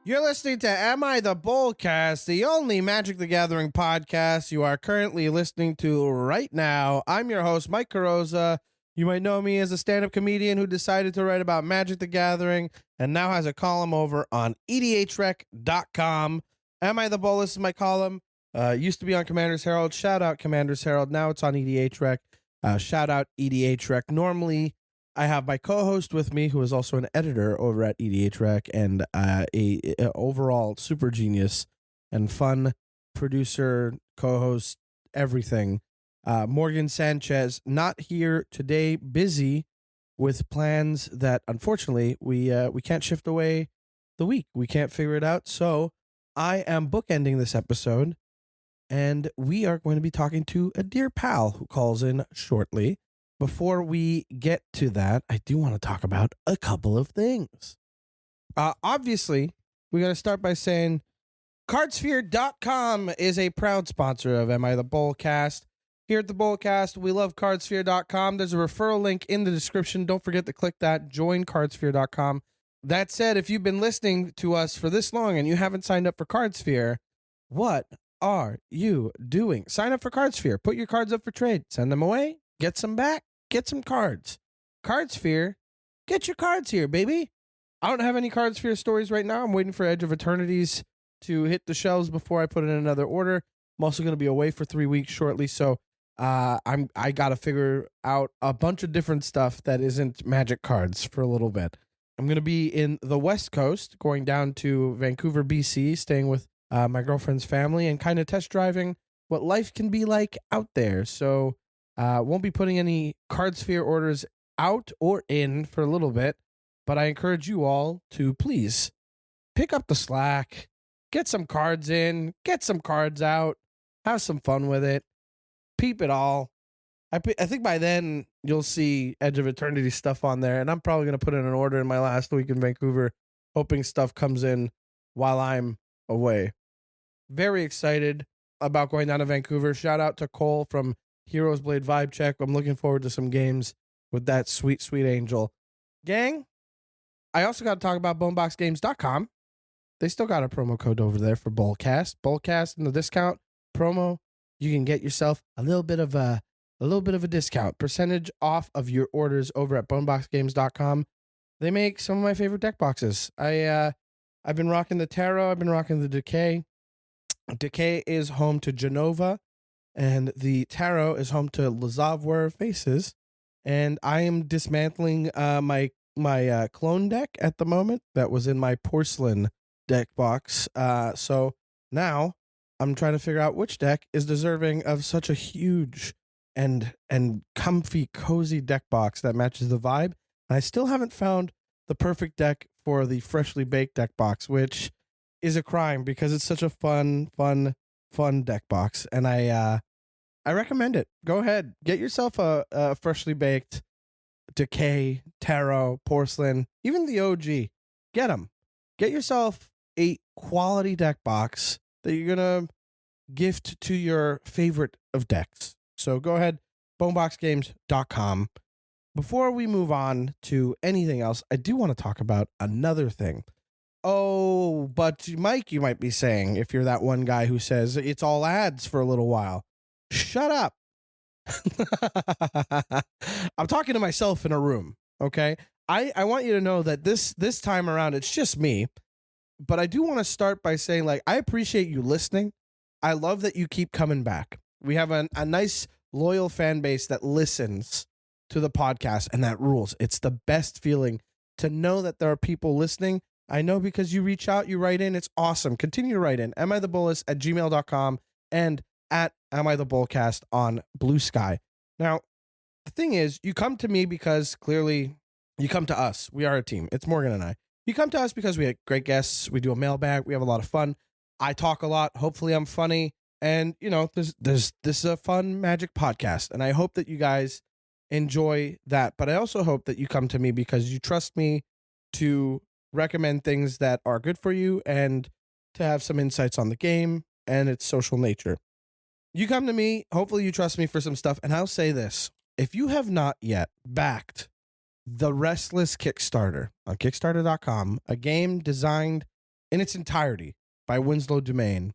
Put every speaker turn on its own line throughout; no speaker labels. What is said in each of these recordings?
You're listening to Am I The Bolcast, the only Magic the Gathering podcast you are currently listening to right now. I'm your host, Mike Carosa. You might know me as a stand-up comedian who decided to write about Magic the Gathering and now has a column over on cEDHrec.com. Am I The Bolas is my column. Used to be on Commander's Herald. Shout out Commander's Herald. Now it's on EDHrec. Shout out EDHrec. Normally, I have my co-host with me, who is also an editor over at EDHrec and a overall super genius and fun producer, co-host, everything. Morgan Sanchez, not here today, busy with plans that unfortunately we can't shift away the week. We can't figure it out. So I am bookending this episode, and we are going to be talking to a dear pal who calls in shortly. Before we get to that, I do want to talk about a couple of things. Obviously, we got to start by saying Cardsphere.com is a proud sponsor of Am I The Bolcast. Here at the Bolcast, we love Cardsphere.com. There's a referral link in the description. Don't forget to click that. Join Cardsphere.com. That said, if you've been listening to us for this long and you haven't signed up for Cardsphere, what are you doing? Sign up for Cardsphere. Put your cards up for trade. Send them away. Get some back. Get some cards. Cardsphere, get your cards here, baby. I don't have any Cardsphere stories right now. I'm waiting for Edge of Eternities to hit the shelves before I put in another order. I'm also going to be away for 3 weeks shortly, so I got to figure out a bunch of different stuff that isn't Magic cards for a little bit. I'm going to be in the West Coast, going down to Vancouver, BC, staying with my girlfriend's family and kind of test driving what life can be like out there. So won't be putting any Cardsphere orders out or in for a little bit, but I encourage you all to please pick up the slack, get some cards in, get some cards out, have some fun with it, peep it all. I think by then you'll see Edge of Eternity stuff on there, and I'm probably going to put in an order in my last week in Vancouver, hoping stuff comes in while I'm away. Very excited about going down to Vancouver. Shout out to Cole from Heroes Blade Vibe Check. I'm looking forward to some games with that sweet, sweet angel. Gang, I also got to talk about boneboxgames.com. They still got a promo code over there for Bolcast. Bolcast in the discount promo, you can get yourself a little bit of a discount, percentage off of your orders over at boneboxgames.com. They make some of my favorite deck boxes. I've been rocking the Tarot. I've been rocking the Decay. Decay is home to Genova, and the Tarot is home to Lazavware Faces. And I am dismantling my clone deck at the moment that was in my porcelain deck box. So now I'm trying to figure out which deck is deserving of such a huge and comfy, cozy deck box that matches the vibe. And I still haven't found the perfect deck for the freshly baked deck box, which is a crime because it's such a fun deck box. And I recommend it. Go ahead, get yourself a freshly baked Decay, Tarot, Porcelain, even the OG. Get them. Get yourself a quality deck box that you're gonna gift to your favorite of decks. So go ahead, boneboxgames.com. Before we move on to anything else, I do want to talk about another thing. Oh, but Mike, you might be saying, if you're that one guy who says it's all ads for a little while, shut up. I'm talking to myself in a room, okay? I want you to know that this time around, it's just me. But I do want to start by saying, like, I appreciate you listening. I love that you keep coming back. We have a nice, loyal fan base that listens to the podcast, and that rules. It's the best feeling to know that there are people listening. I know because you reach out, you write in. It's awesome. Continue to write in. amithebolas@gmail.com and at Am I The Bolcast on Blue Sky. Now, the thing is, you come to me because clearly you come to us. We are a team. It's Morgan and I. You come to us because we have great guests. We do a mailbag. We have a lot of fun. I talk a lot. Hopefully I'm funny. And, you know, this is a fun Magic podcast. And I hope that you guys enjoy that. But I also hope that you come to me because you trust me to recommend things that are good for you and to have some insights on the game and its social nature. You come to me, hopefully you trust me for some stuff, and I'll say this. If you have not yet backed the Restless Kickstarter on Kickstarter.com, a game designed in its entirety by Winslow Dumaine,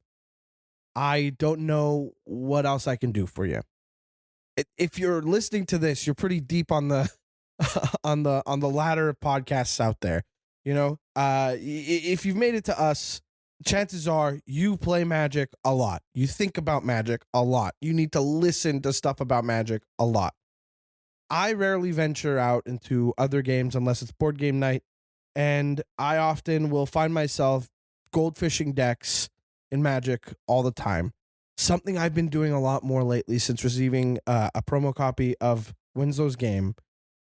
I don't know what else I can do for you. If you're listening to this, you're pretty deep on the on the ladder of podcasts out there. You know, if you've made it to us, chances are you play Magic a lot. You think about Magic a lot. You need to listen to stuff about Magic a lot. I rarely venture out into other games unless it's board game night, and I often will find myself goldfishing decks in Magic all the time. Something I've been doing a lot more lately since receiving a promo copy of Winslow's game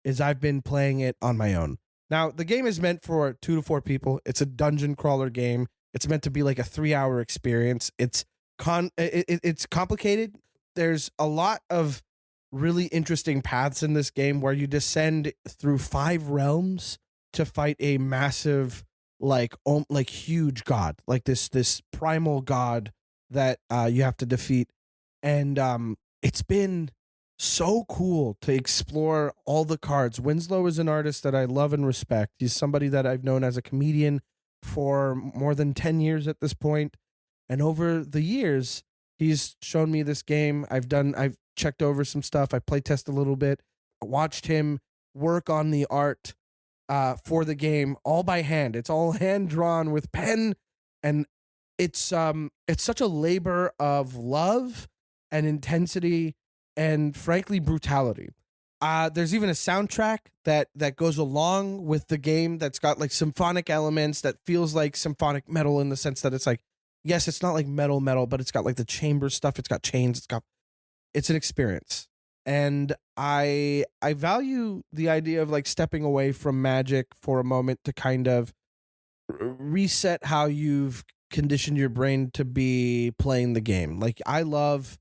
is I've been playing it on my own. Now, the game is meant for 2 to 4 people. It's a dungeon crawler game. It's meant to be like a 3-hour experience. It's complicated. There's a lot of really interesting paths in this game where you descend through 5 realms to fight a massive, like huge god, like this primal god that you have to defeat. And it's been so cool to explore all the cards. Winslow is an artist that I love and respect. He's somebody that I've known as a comedian for more than 10 years at this point. And over the years, he's shown me this game. I've checked over some stuff. I play test a little bit. I watched him work on the art for the game all by hand. It's all hand drawn with pen, and it's such a labor of love and intensity and frankly brutality. There's even a soundtrack that goes along with the game that's got like symphonic elements that feels like symphonic metal in the sense that it's like, yes, it's not like metal, but it's got like the chamber stuff. It's got chains. It's an experience. And I value the idea of like stepping away from Magic for a moment to kind of reset how you've conditioned your brain to be playing the game. Like I love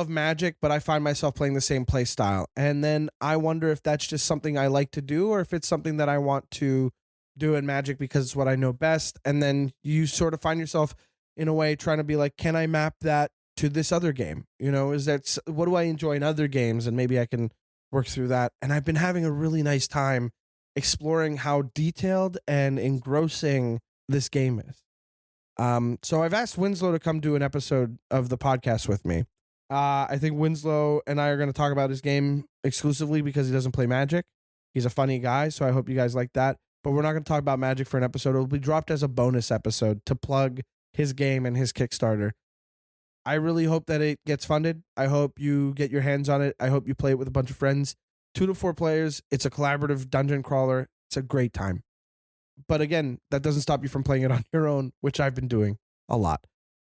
Magic, but I find myself playing the same play style. And then I wonder if that's just something I like to do or if it's something that I want to do in Magic because it's what I know best. And then you sort of find yourself in a way trying to be like, can I map that to this other game? You know, what do I enjoy in other games? And maybe I can work through that. And I've been having a really nice time exploring how detailed and engrossing this game is. So I've asked Winslow to come do an episode of the podcast with me. I think Winslow and I are going to talk about his game exclusively because he doesn't play Magic. He's a funny guy, so I hope you guys like that. But we're not going to talk about Magic for an episode. It'll be dropped as a bonus episode to plug his game and his Kickstarter. I really hope that it gets funded. I hope you get your hands on it. I hope you play it with a bunch of friends. 2 to 4 players. It's a collaborative dungeon crawler. It's a great time. But again, that doesn't stop you from playing it on your own, which I've been doing a lot.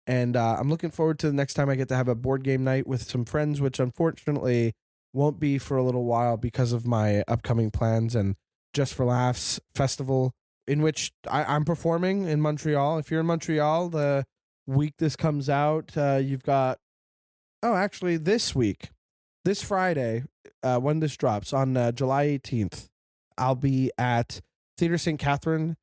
And I'm looking forward to the next time I get to have a board game night with some friends, which unfortunately won't be for a little while because of my upcoming plans and Just for Laughs festival, in which I'm performing in Montreal. If you're in Montreal, the week this comes out, you've got, actually this week, this Friday, when this drops on July 18th, I'll be at Theatre St. Catherine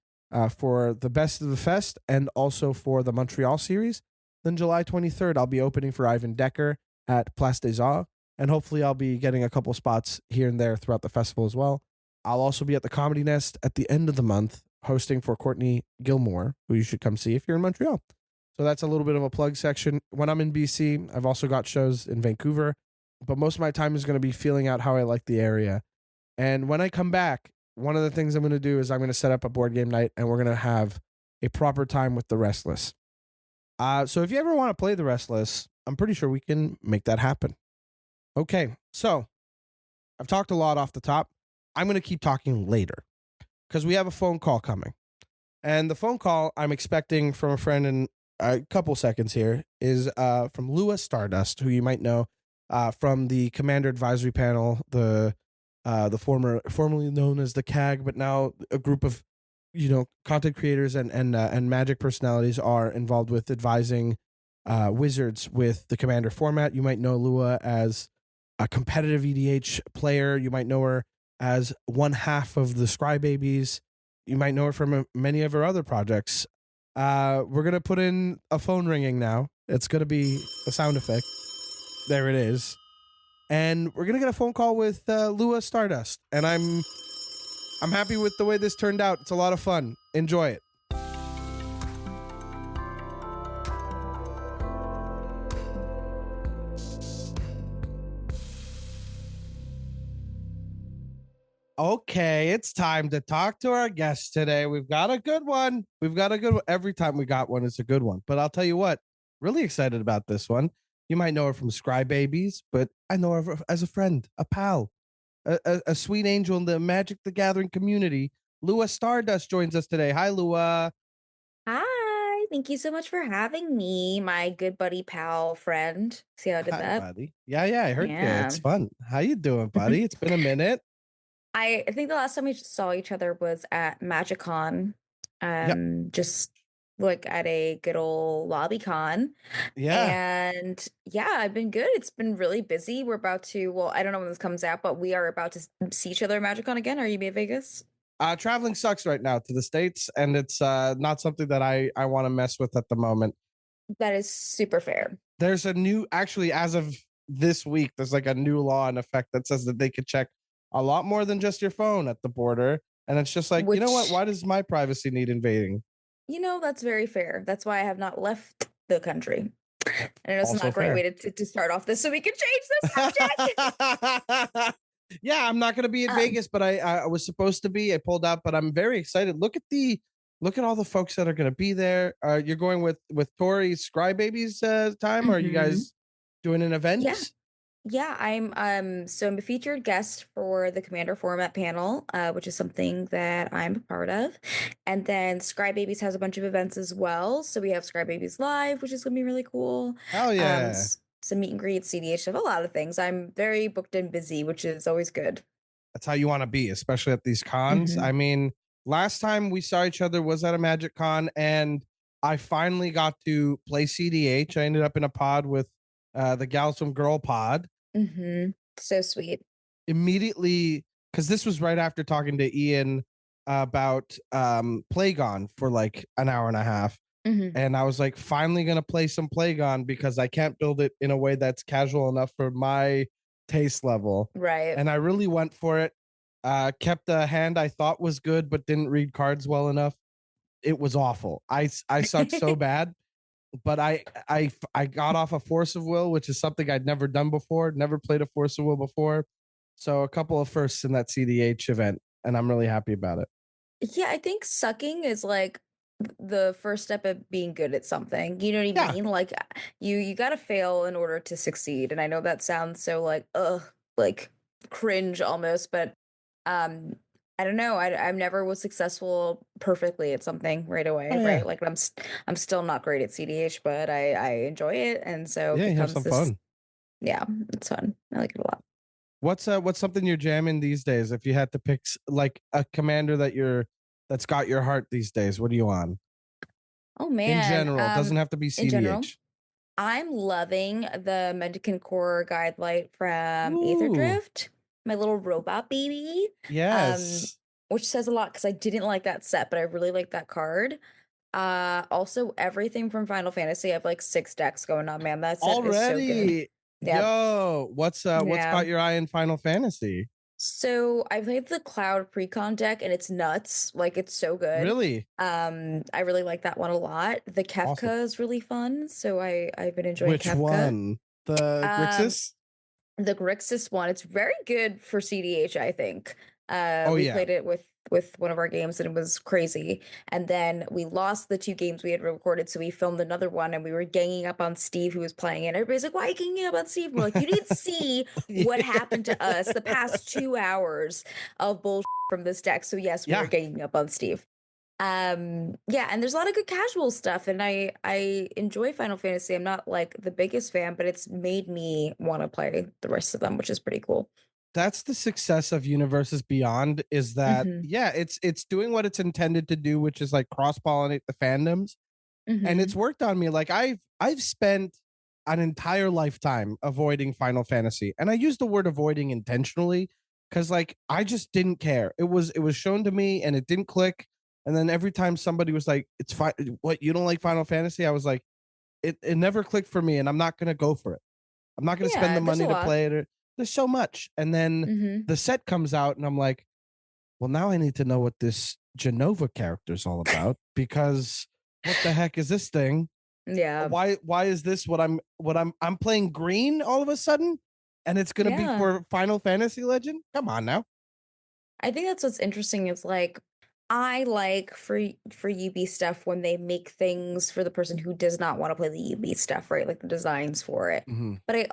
for the Best of the Fest and also for the Montreal series. Then July 23rd, I'll be opening for Ivan Decker at Place des Arts, and hopefully I'll be getting a couple spots here and there throughout the festival as well. I'll also be at the Comedy Nest at the end of the month, hosting for Courtney Gilmore, who you should come see if you're in Montreal. So that's a little bit of a plug section. When I'm in BC, I've also got shows in Vancouver, but most of my time is going to be feeling out how I like the area. And when I come back, one of the things I'm going to do is I'm going to set up a board game night, and we're going to have a proper time with the Restless. So if you ever want to play the Restless, I'm pretty sure we can make that happen. Okay, so I've talked a lot off the top. I'm going to keep talking later because we have a phone call coming. And the phone call I'm expecting from a friend in a couple seconds here is from Lua Stardust, who you might know from the Commander Advisory Panel, the formerly known as the CAG, but now a group of content creators and Magic personalities are involved with advising wizards with the Commander format. You might know Lua as a competitive EDH player. You might know her as one half of the Scrybabies. You might know her from many of her other projects. We're going to put in a phone ringing now. It's going to be a sound effect. There it is. And we're going to get a phone call with Lua Stardust. And I'm happy with the way this turned out. It's a lot of fun. Enjoy it. Okay, it's time to talk to our guest today. We've got a good one. We've got a good one. Every time we got one, it's a good one. But I'll tell you what, really excited about this one. You might know her from Scrybabies, but I know her as a friend, a pal, a sweet angel in the Magic the Gathering community. Lua Stardust joins us today. Hi, Lua.
Hi, thank you so much for having me, my good buddy, pal, friend. See how I did
Hi,
that?
buddy. Yeah, I heard you. It's
Yeah.
fun. How you doing, buddy? It's been a minute.
I think the last time we saw each other was at MagicCon,
Yep.
just like at a good old lobby con.
Yeah.
And yeah, I've been good. It's been really busy. We're about to, well, I don't know when this comes out, but we are about to see each other at MagicCon again. Are you in Vegas?
Traveling sucks right now to the States, and it's not something that I want to mess with at the moment.
That is super fair.
There's a new, actually, as of this week, there's like a new law in effect that says that they could check a lot more than just your phone at the border. And it's just like, you know what?
Which
Why does my privacy need invading?
That's very fair. That's why I have not left the country. And it's not
Also
a great way
fair.
to start off this so we can change the subject.
Yeah, I'm not going to be in
Um,
Vegas, but I was supposed to be. I pulled out, but I'm very excited. Look at all the folks that are going to be there. You're going with Tori's Scrybabies time, or are you
mhm.
guys doing an
Yeah.
event?
Yeah, I'm a featured guest for the Commander format panel, which is something that I'm a part of. And then Scrybabies has a bunch of events as well. So we have Scrybabies Live, which is gonna be really cool.
Hell yeah.
Some meet and greets, cEDH stuff, a lot of things. I'm very booked and busy, which is always good.
That's how you want to be, especially at these cons.
Hmm.
I mean, last time we saw each other was at a Magic Con, and I finally got to play cEDH. I ended up in a pod with the gals from Girl Pod.
Hmm. So sweet.
Immediately, because this was right after talking to Ian about Plagon for like an hour and a half.
Hmm.
And I was like, finally gonna play some Plagon because I can't build it in a way that's casual enough for my taste level.
Right.
And I really went for it. Kept a hand I thought was good, but didn't read cards well enough. It was awful. I sucked so bad, but I got off a Force of Will, which is something I'd never done before. Never played a Force of Will before, so a couple of firsts in that cEDH event, and I'm really happy about it.
Yeah, I think sucking is like the first step of being good at something. You know what I
Yeah,
mean? Like you got to fail in order to succeed. And I know that sounds so like like cringe almost, but um I don't know. I never was successful perfectly at something right
oh
away,
yeah,
right? Like I'm still not great at cEDH, but I enjoy it, and so it
yeah. You have
becomes
some
this.
fun.
Yeah, it's fun. I like it a lot.
What's something you're jamming these days? If you had to pick like a commander that's got your heart these days, what are you on?
Oh
In
man.
general, doesn't have to be
In general,
cEDH.
I'm loving the Mendicant Core Guidelight from
Ooh,
Aetherdrift, my little robot baby, um,
yes.
which says a lot because I didn't like that set, but I really like that card. Also everything from Final Fantasy. I have like 6 decks going on, man. That set is so good.
Already.
Yep.
Yo, what's
Yeah.
caught your eye in Final Fantasy?
So I played the Cloud Precon deck and it's nuts. Like it's so good.
Really?
I really like that one a lot. The
Awesome.
Kefka is really fun, so I've been enjoying
Which
Kefka.
one? The
Um,
Grixis?
The Grixis one, it's very good for cEDH, I think.
Oh
We
yeah.
played it with one of our games and it was crazy. And then we lost the 2 games we had recorded, so we filmed another one and we were ganging up on Steve who was playing it. Everybody's like, "Why are you ganging up on Steve?" We're like, "You didn't see what happened to us the past 2 hours of bullshit from this deck." So yes, we were
Yeah.
ganging up on Steve. Yeah, and there's a lot of good casual stuff, and I enjoy Final Fantasy. I'm not like the biggest fan, but it's made me want to play the rest of them, which is pretty cool.
That's the success of Universes Beyond, is that
Hmm.
yeah, it's doing what it's intended to do, which is like cross-pollinate the fandoms. And it's
Hmm.
worked on me. Like I've spent an entire lifetime avoiding Final Fantasy. And I use the word avoiding intentionally because like I just didn't care. It was shown to me and it didn't click. And then every time somebody was like, it's fine, what, you don't like Final Fantasy? I was like, it never clicked for me and I'm not gonna go for it. I'm not gonna spend
Yeah,
the
there's a
money to
lot.
play it. There's so much. And then
Hmm.
the set comes out and I'm like, well, now I need to know what this Genova character is all about because what the heck is this thing?
Yeah,
Why is this what I'm playing green all of a sudden? And it's gonna be
yeah.
for Final Fantasy Legend? Come on now.
I think that's what's interesting is like I like for UB stuff when they make things for the person who does not want to play the UB stuff, right? Like the designs for it.
Hmm.
But I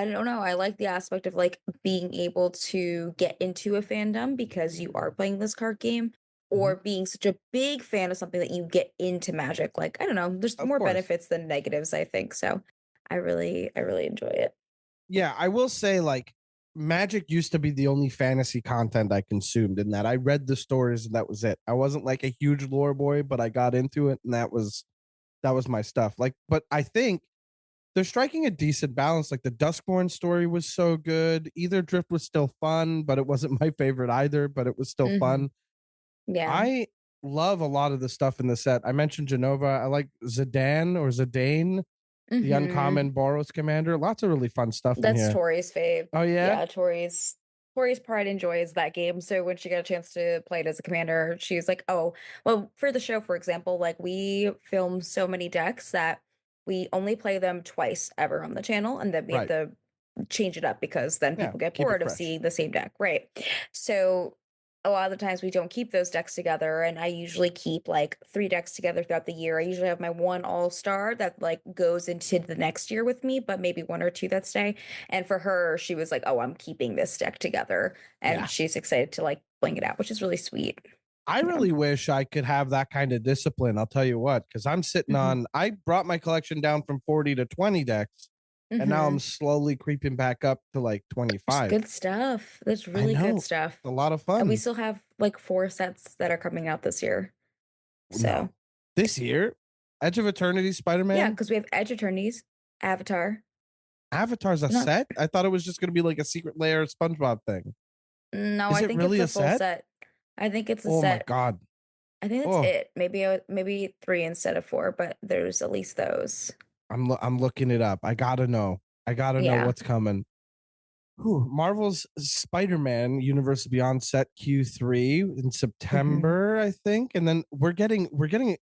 don't know, I like the aspect of like being able to get into a fandom because you are playing this card game
Hmm.
or being such a big fan of something that you get into Magic. Like, I don't know, there's
Of
more
course.
benefits than negatives, I think. So I really enjoy it.
Yeah, I will say like Magic used to be the only fantasy content I consumed in that I read the stories and that was it. I wasn't like a huge lore boy, but I got into it and that was my stuff. Like, but I think they're striking a decent balance. Like the Duskborn story was so good. Either Drift was still fun, but it wasn't my favorite either, but it was still
Mhm.
fun.
Yeah.
I love a lot of the stuff in the set. I mentioned Genova. I like Zidane, the
Mhm.
uncommon Boros commander. Lots of really fun stuff in
That's
here.
Tori's fave.
Oh yeah?
Yeah, Tori's pride enjoys that game. So when she got a chance to play it as a commander, she was like, "Oh, well, for the show, for example, like we film so many decks that we only play them twice ever on the channel, and then we have
Right.
to change it up because then
Yeah.
people get
Keep it
bored of
fresh.
seeing the same deck, right? So a lot of the times we don't keep those decks together, and I usually keep like 3 decks together throughout the year. I usually have my one all-star that like goes into the next year with me, but maybe 1 or 2 that stay. And for her, she was like, "Oh, I'm keeping this deck together." And
Yeah.
she's excited to like bling it out, which is really sweet.
I
Yeah.
really wish I could have that kind of discipline. I'll tell you what, because I'm sitting
Mhm.
on, I brought my collection down from 40 to 20 decks, and now I'm
Mhm.
slowly creeping back up to like
It's
25.
good stuff. That's
I
really good
know.
stuff.
It's a lot of
And we
fun.
still have like 4 sets that are coming out this year.
No.
So,
This year, Edge of Eternity, Spider
yeah,
Man,
because we have Edge Eternities, Avatar.
Avatar's a
Not
set? I thought it was just going to be like a secret layer SpongeBob thing.
No,
Is
I
it
think it's
really
a
a
full
set?
set. I think it's a
Oh my
set.
God.
I think that's
Oh,
it. Maybe 3 instead of 4, but there's at least those.
I'm looking it up. I gotta know. I gotta know
Yeah.
what's coming. Whew, Marvel's Spider-Man Universe Beyond set Q3 in
Mhm.
September, I think, and then we're getting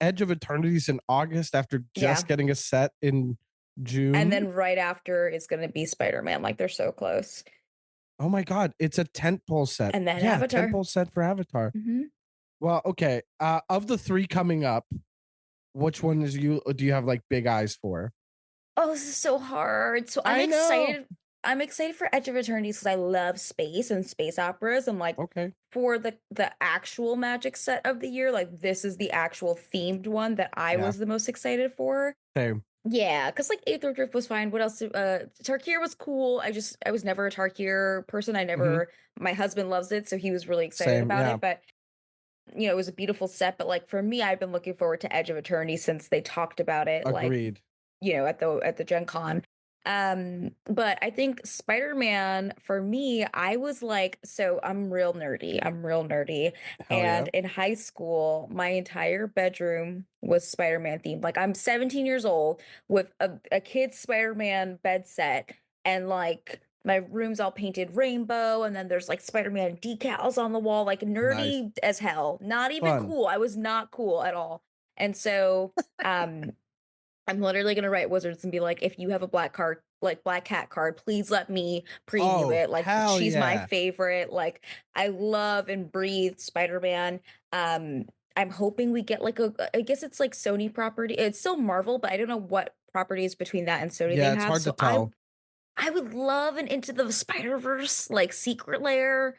Edge of Eternities in August after just
Yeah.
getting a set in
And
June.
then right after is gonna be Spider-Man, like, they're so close.
Oh my God, it's a tentpole set.
And then
Yeah,
Avatar.
tentpole set for Avatar.
Mhm.
Well, okay. Of the three coming up, which one is you do you have like big eyes for?
Oh, this is so hard. So
I know.
I'm excited for Edge of Eternities because I love space and space operas. I'm like,
Okay.
for the actual Magic set of the year, like, this is the actual themed one that I
Yeah.
was the most excited for.
Same.
Yeah, because like Aether Drift was fine. What else? Tarkir was cool. I was never a Tarkir person.
Hmm.
My husband loves it, so he was really excited
Same.
about
Yeah.
it. But it was a beautiful set. But like for me, I've been looking forward to Edge of Eternity since they talked about it, like,
Agreed.
at the Gen Con. But I think Spider-Man for me, I was like, so I'm real nerdy. I'm real nerdy.
Hell
And
yeah.
in high school, my entire bedroom was Spider-Man themed. Like I'm 17 years old with a kid's Spider-Man bed set, and like my room's all painted rainbow, and then there's like Spider-Man decals on the wall, like
Nice.
nerdy as hell. Not even
Fun.
cool. I was not cool at all. And so um I'm literally gonna write Wizards and be like, if you have a black cat card, please let me preview
Oh,
it. Like
hell
she's my
yeah.
favorite. Like I love and breathe Spider-Man. Um, I'm hoping we get like I guess it's like Sony property. It's still Marvel, but I don't know what properties between that and Sony they
Yeah, it's
have.
hard to
So
tell.
I would love an Into the Spider-Verse like secret lair,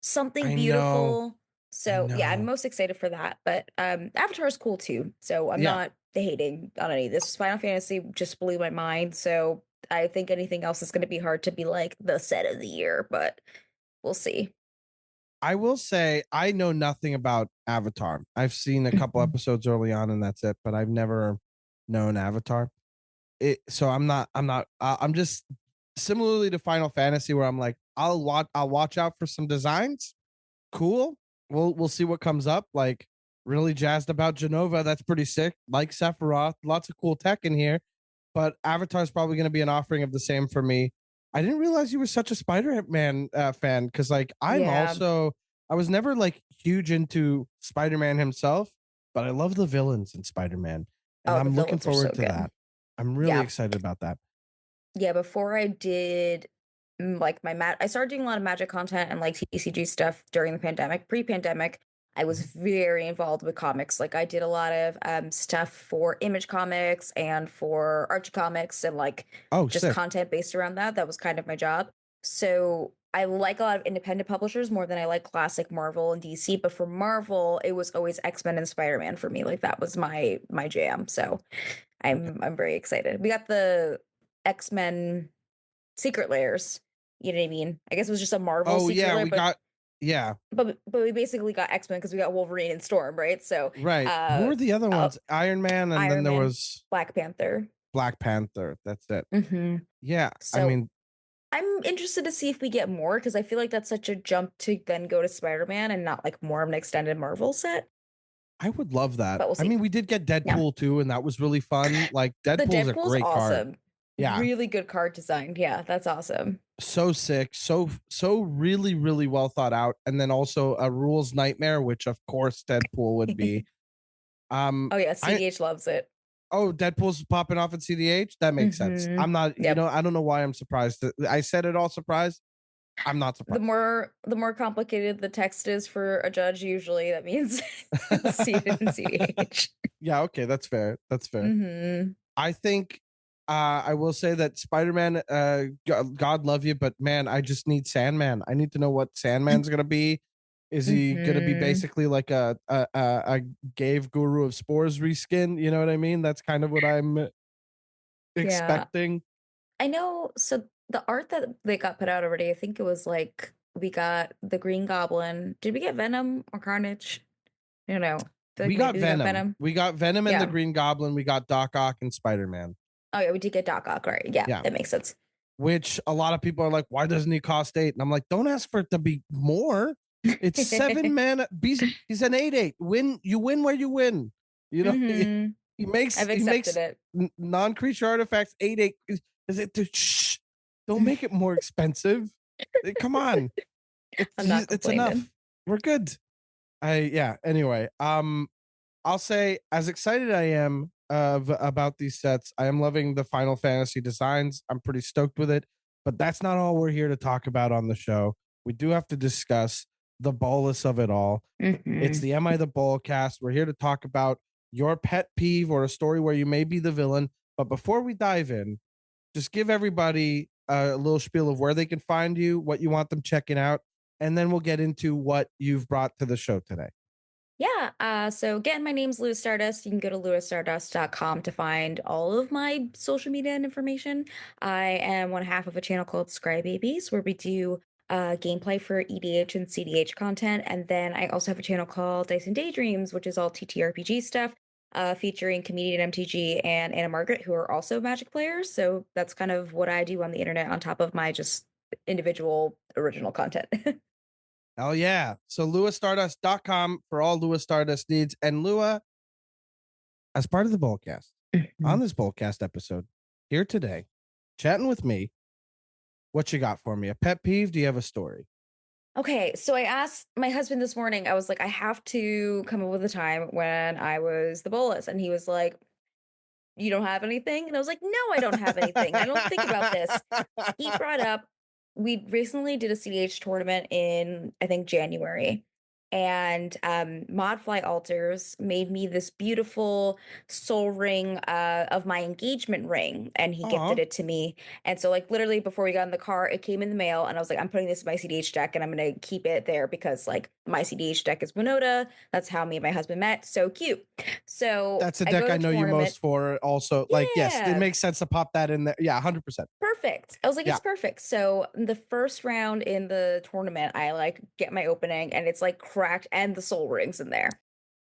something
I know.
beautiful.
I
So yeah, I'm
know.
most excited for that. But Avatar is cool too. So I'm
Yeah.
not hating on any of this. Final Fantasy just blew my mind. So I think anything else is gonna be hard to be like the set of the year, but we'll see.
I will say I know nothing about Avatar. I've seen a couple
Mhm.
episodes early on and that's it, but I've never known Avatar. So I'm just similarly to Final Fantasy where I'm like I'll watch out for some designs. Cool. We'll see what comes up. Like really jazzed about Genova. That's pretty sick. Like Sephiroth, lots of cool tech in here. But Avatar is probably going to be an offering of the same for me. I didn't realize you were such a Spider-Man fan because, like,
Yeah.
I was never like huge into Spider-Man himself, but I love the villains in Spider-Man, and
Oh, the
I'm looking
villains are so
forward to
good.
that. I'm really
Yeah.
excited about that.
Yeah, before I did like I started doing a lot of magic content and like TCG stuff during the pandemic. Pre-pandemic, I was very involved with comics. Like I did a lot of stuff for Image Comics and for Archie Comics and like
Oh,
just
sick.
content based around that. That was kind of my job. So I like a lot of independent publishers more than I like classic Marvel and DC. But for Marvel, it was always X-Men and Spider-Man for me. Like that was my jam. So
Okay.
I'm very excited. We got the X-Men Secret Layers. You know what I mean? I guess it was just a Marvel
Oh
secret
yeah,
layer,
we got yeah,
but we basically got X-Men because we got Wolverine and Storm, right? So
right. Who were the other
uh
ones? Iron Man, and then
Iron
there
Man,
was
Black Panther.
Black Panther. That's it.
hmm
Yeah, I
So
mean,
I'm interested to see if we get more because I feel like that's such a jump to then go to Spider-Man and not like more of an extended Marvel set.
I would love that.
But we'll
I
see.
mean, we did get
Yeah.
Deadpool too, and that was really fun. Like
The
Deadpool's a
Deadpool's
great card.
awesome.
Yeah,
Really good card design. Yeah, that's awesome.
so sick, so really really well thought out, and then also a rules nightmare, which of course Deadpool would be.
Oh yeah,
I
cEDH loves it.
Oh, Deadpool's popping off at cEDH. That makes sense.
hmm
I'm not,
Yep.
I don't know why I'm surprised. I said it all surprised. I'm not
The
surprised.
more complicated the text is for a judge, usually that means you'll see it in cEDH.
Yeah, okay, that's fair. That's fair.
hmm
I think I will say that Spider-Man, God love you, but man, I just need Sandman. I need to know what Sandman's gonna be. Is he gonna be
hmm
basically like a Gave Guru of Spores reskin? You know what I mean? That's kind of what I'm
Yeah.
expecting.
I know. So the art that they got put out already, I think it was like we got the Green Goblin. Did we get Venom or Carnage? I don't know. I feel like
We got
maybe we got
Venom.
Venom.
We got Venom and the
Yeah.
Green Goblin. We got Doc Ock and Spider-Man.
Oh yeah, we did get Doc Ock, right? Yeah,
Yeah.
that makes sense.
Which a lot of people are like, why doesn't he cost 8? And I'm like, don't ask for it to be more. It's 7 mana. He's an 8/8. You win where you win. You know,
hmm
he makes
I've accepted it.
non-creature artifacts 8/8. Is it shh, don't make it more expensive. Come on.
I'm not
It's
complaining.
enough. We're good. Yeah, anyway. I'll say, as excited I am about these sets, I am loving the Final Fantasy designs. I'm pretty stoked with it, but that's not all we're here to talk about on the show. We do have to discuss the bolus of it all. It's
hmm
the Am I the Bolcast? We're here to talk about your pet peeve or a story where you may be the villain. But before we dive in, just give everybody a little spiel of where they can find you, what you want them checking out, and then we'll get into what you've brought to the show today.
Yeah. So again, my name's Lua Stardust. You can go to luastardust.com to find all of my social media and information. I am one half of a channel called Scrybabies, where we do gameplay for EDH and cEDH content. And then I also have a channel called Dice and Daydreams, which is all TTRPG stuff, featuring comedian MTG and Anna Margaret, who are also Magic players. So that's kind of what I do on the internet on top of my just individual original content.
Oh yeah. So luastardust.com for all Lua Stardust needs. And Lua, as part of the Bolcast, on this Bolcast episode, here today, chatting with me, what you got for me? A pet peeve? Do you have a story?
Okay, so I asked my husband this morning, I was like, I have to come up with a time when I was the bolus. And he was like, you don't have anything? And I was like, no, I don't have anything. I don't think about this. He brought up we recently did a cEDH tournament in I think January. And Modfly Altars made me this beautiful soul ring of my engagement ring, and he gifted
Aw,
it to me. And so, like, literally before we got in the car, it came in the mail, and I was like, I'm putting this in my cEDH deck, and I'm gonna keep it there because, like, my cEDH deck is Winota. That's how me and my husband met. So cute. So
that's a
I go
deck
to
I
the
know you
tournament.
most for. Also, like, yes, it
Yeah,
makes sense to pop that in there. Yeah, 100%.
perfect. I was like,
Yeah.
it's perfect. So the first round in the tournament, I like get my opening and it's like cracked and the soul rings in there.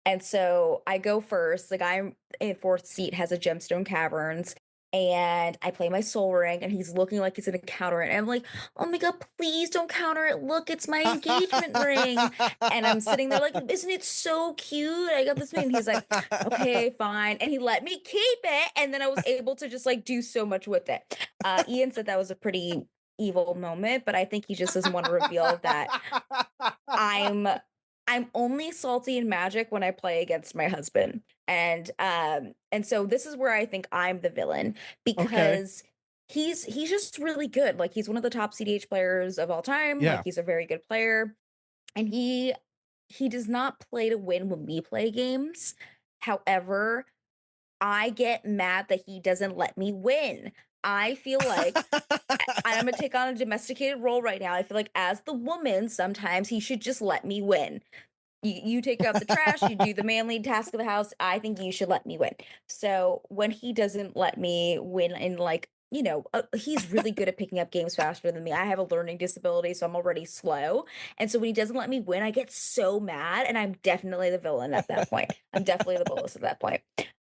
And so I go first. The guy in fourth seat has a gemstone caverns. And I play my soul ring, and he's looking like he's gonna counter it. And I'm like, oh my god, please don't counter it. Look, it's my engagement ring. And I'm sitting there like, isn't it so cute? I got this ring. And he's like, okay, fine. And he let me keep it. And then I was able to just like do so much with it. Ian said that was a pretty evil moment, but I think he just doesn't want to reveal that I'm I'm only salty in Magic when I play against my husband. And so this is where I think I'm the villain
Okay.
because he's just really good. Like, he's one of the top cEDH players of all time. Like,
Yeah.
he's a very good player, and he does not play to win when we play games. However, I get mad that he doesn't let me win. I feel like I'm gonna take on a domesticated role right now. I feel like as the woman, sometimes he should just let me win. You take out the trash, you do the manly task of the house. I think you should let me win. So when he doesn't let me win, and like, he's really good at picking up games faster than me. I have a learning disability, so I'm already slow. And so when he doesn't let me win, I get so mad, and I'm definitely the villain at that point. I'm definitely the bolus at that point.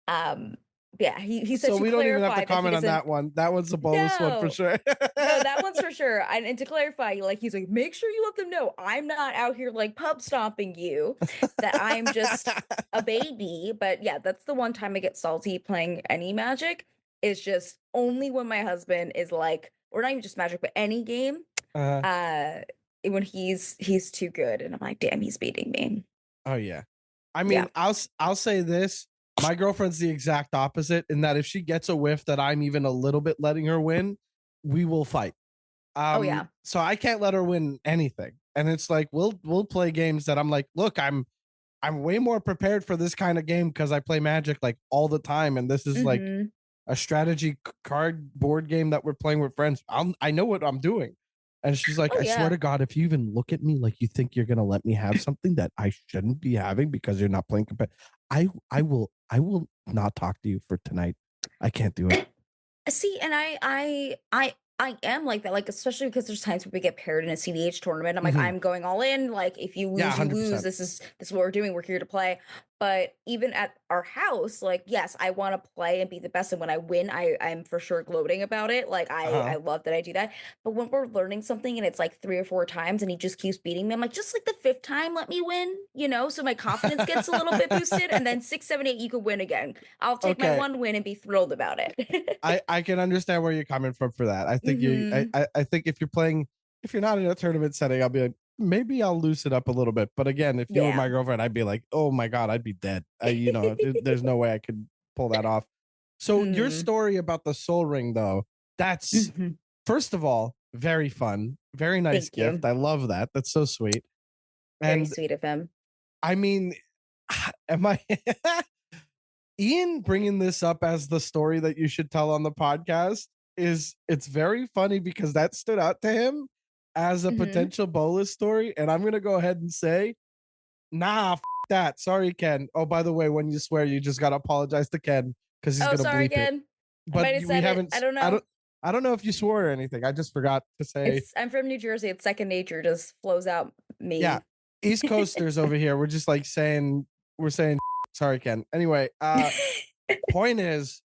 Um, yeah, he said
So
to
we don't even have to
clarify that he
comment on
doesn't.
that one. That one's a bonus one for
No,
sure.
no, that one's for sure. And to clarify, like, he's like, make sure you let them know I'm not out here like pub stomping you, that I'm just a baby. But yeah, that's the one time I get salty playing any Magic. Is just only when my husband is like, or not even just Magic, but any game.
uh,
Uh, when he's too good, and I'm like, damn, he's beating me.
oh yeah. I
Yeah.
mean, I'll say this. My girlfriend's the exact opposite in that if she gets a whiff that I'm even a little bit letting her win, we will fight.
Oh yeah.
So I can't let her win anything. And it's like we'll play games that I'm like, look, I'm way more prepared for this kind of game because I play Magic like all the time, and this is like
Mm-hmm.
a strategy card board game that we're playing with friends. I know what I'm doing. And she's like,
Oh
I swear
yeah.
to God, if you even look at me like you think you're gonna let me have something that I shouldn't be having because you're not playing I will not talk to you for tonight. I can't do it.
See, and I am like that, like, especially because there's times where we get paired in a cEDH tournament. I'm like,
Mhm.
I'm going all in. Like, if you
Yeah,
lose, you lose.
100%.
This is what we're doing. We're here to play. But even at our house, like, yes, I want to play and be the best. And when I win, I'm for sure gloating about it. Like, I
Uh-huh.
love that I do that. But when we're learning something and it's like 3 or 4 times and he just keeps beating me, I'm like, just like the fifth time, let me win, so my confidence gets a little bit boosted. And then 6, 7, 8, you could win again. I'll take my
Okay.
one win and be thrilled about it.
I can understand where you're coming from for that. I think you
Hmm.
I think if you're not in a tournament setting, I'll be like, maybe I'll loosen up a little bit. But again, if you were
Yeah.
my girlfriend, I'd be like, oh my God, I'd be dead. There's no way I could pull that off. So your
Mm.
story about the soul ring though, that's
Mhm.
first of all, very fun, very nice
Thank
gift.
you.
I love that. That's so sweet.
Very
And
sweet of him.
I mean, am I Ian bringing this up as the story that you should tell on the podcast it's very funny because that stood out to him as a
Mhm.
potential bolus story. And I'm going to go ahead and say, nah, that. Sorry, Ken. Oh, by the way, when you swear, you just got to apologize to Ken because he's
Oh,
going to
sorry
bleep it.
again. I
But
might have
we
said it.
haven't,
I don't
I
know.
don't, I don't know if you swore or anything. I just forgot to say,
I'm from New Jersey. It's second nature, just flows out
yeah,
me.
East Coasters over here. We're just like we're saying, sorry, Ken. Anyway, point is,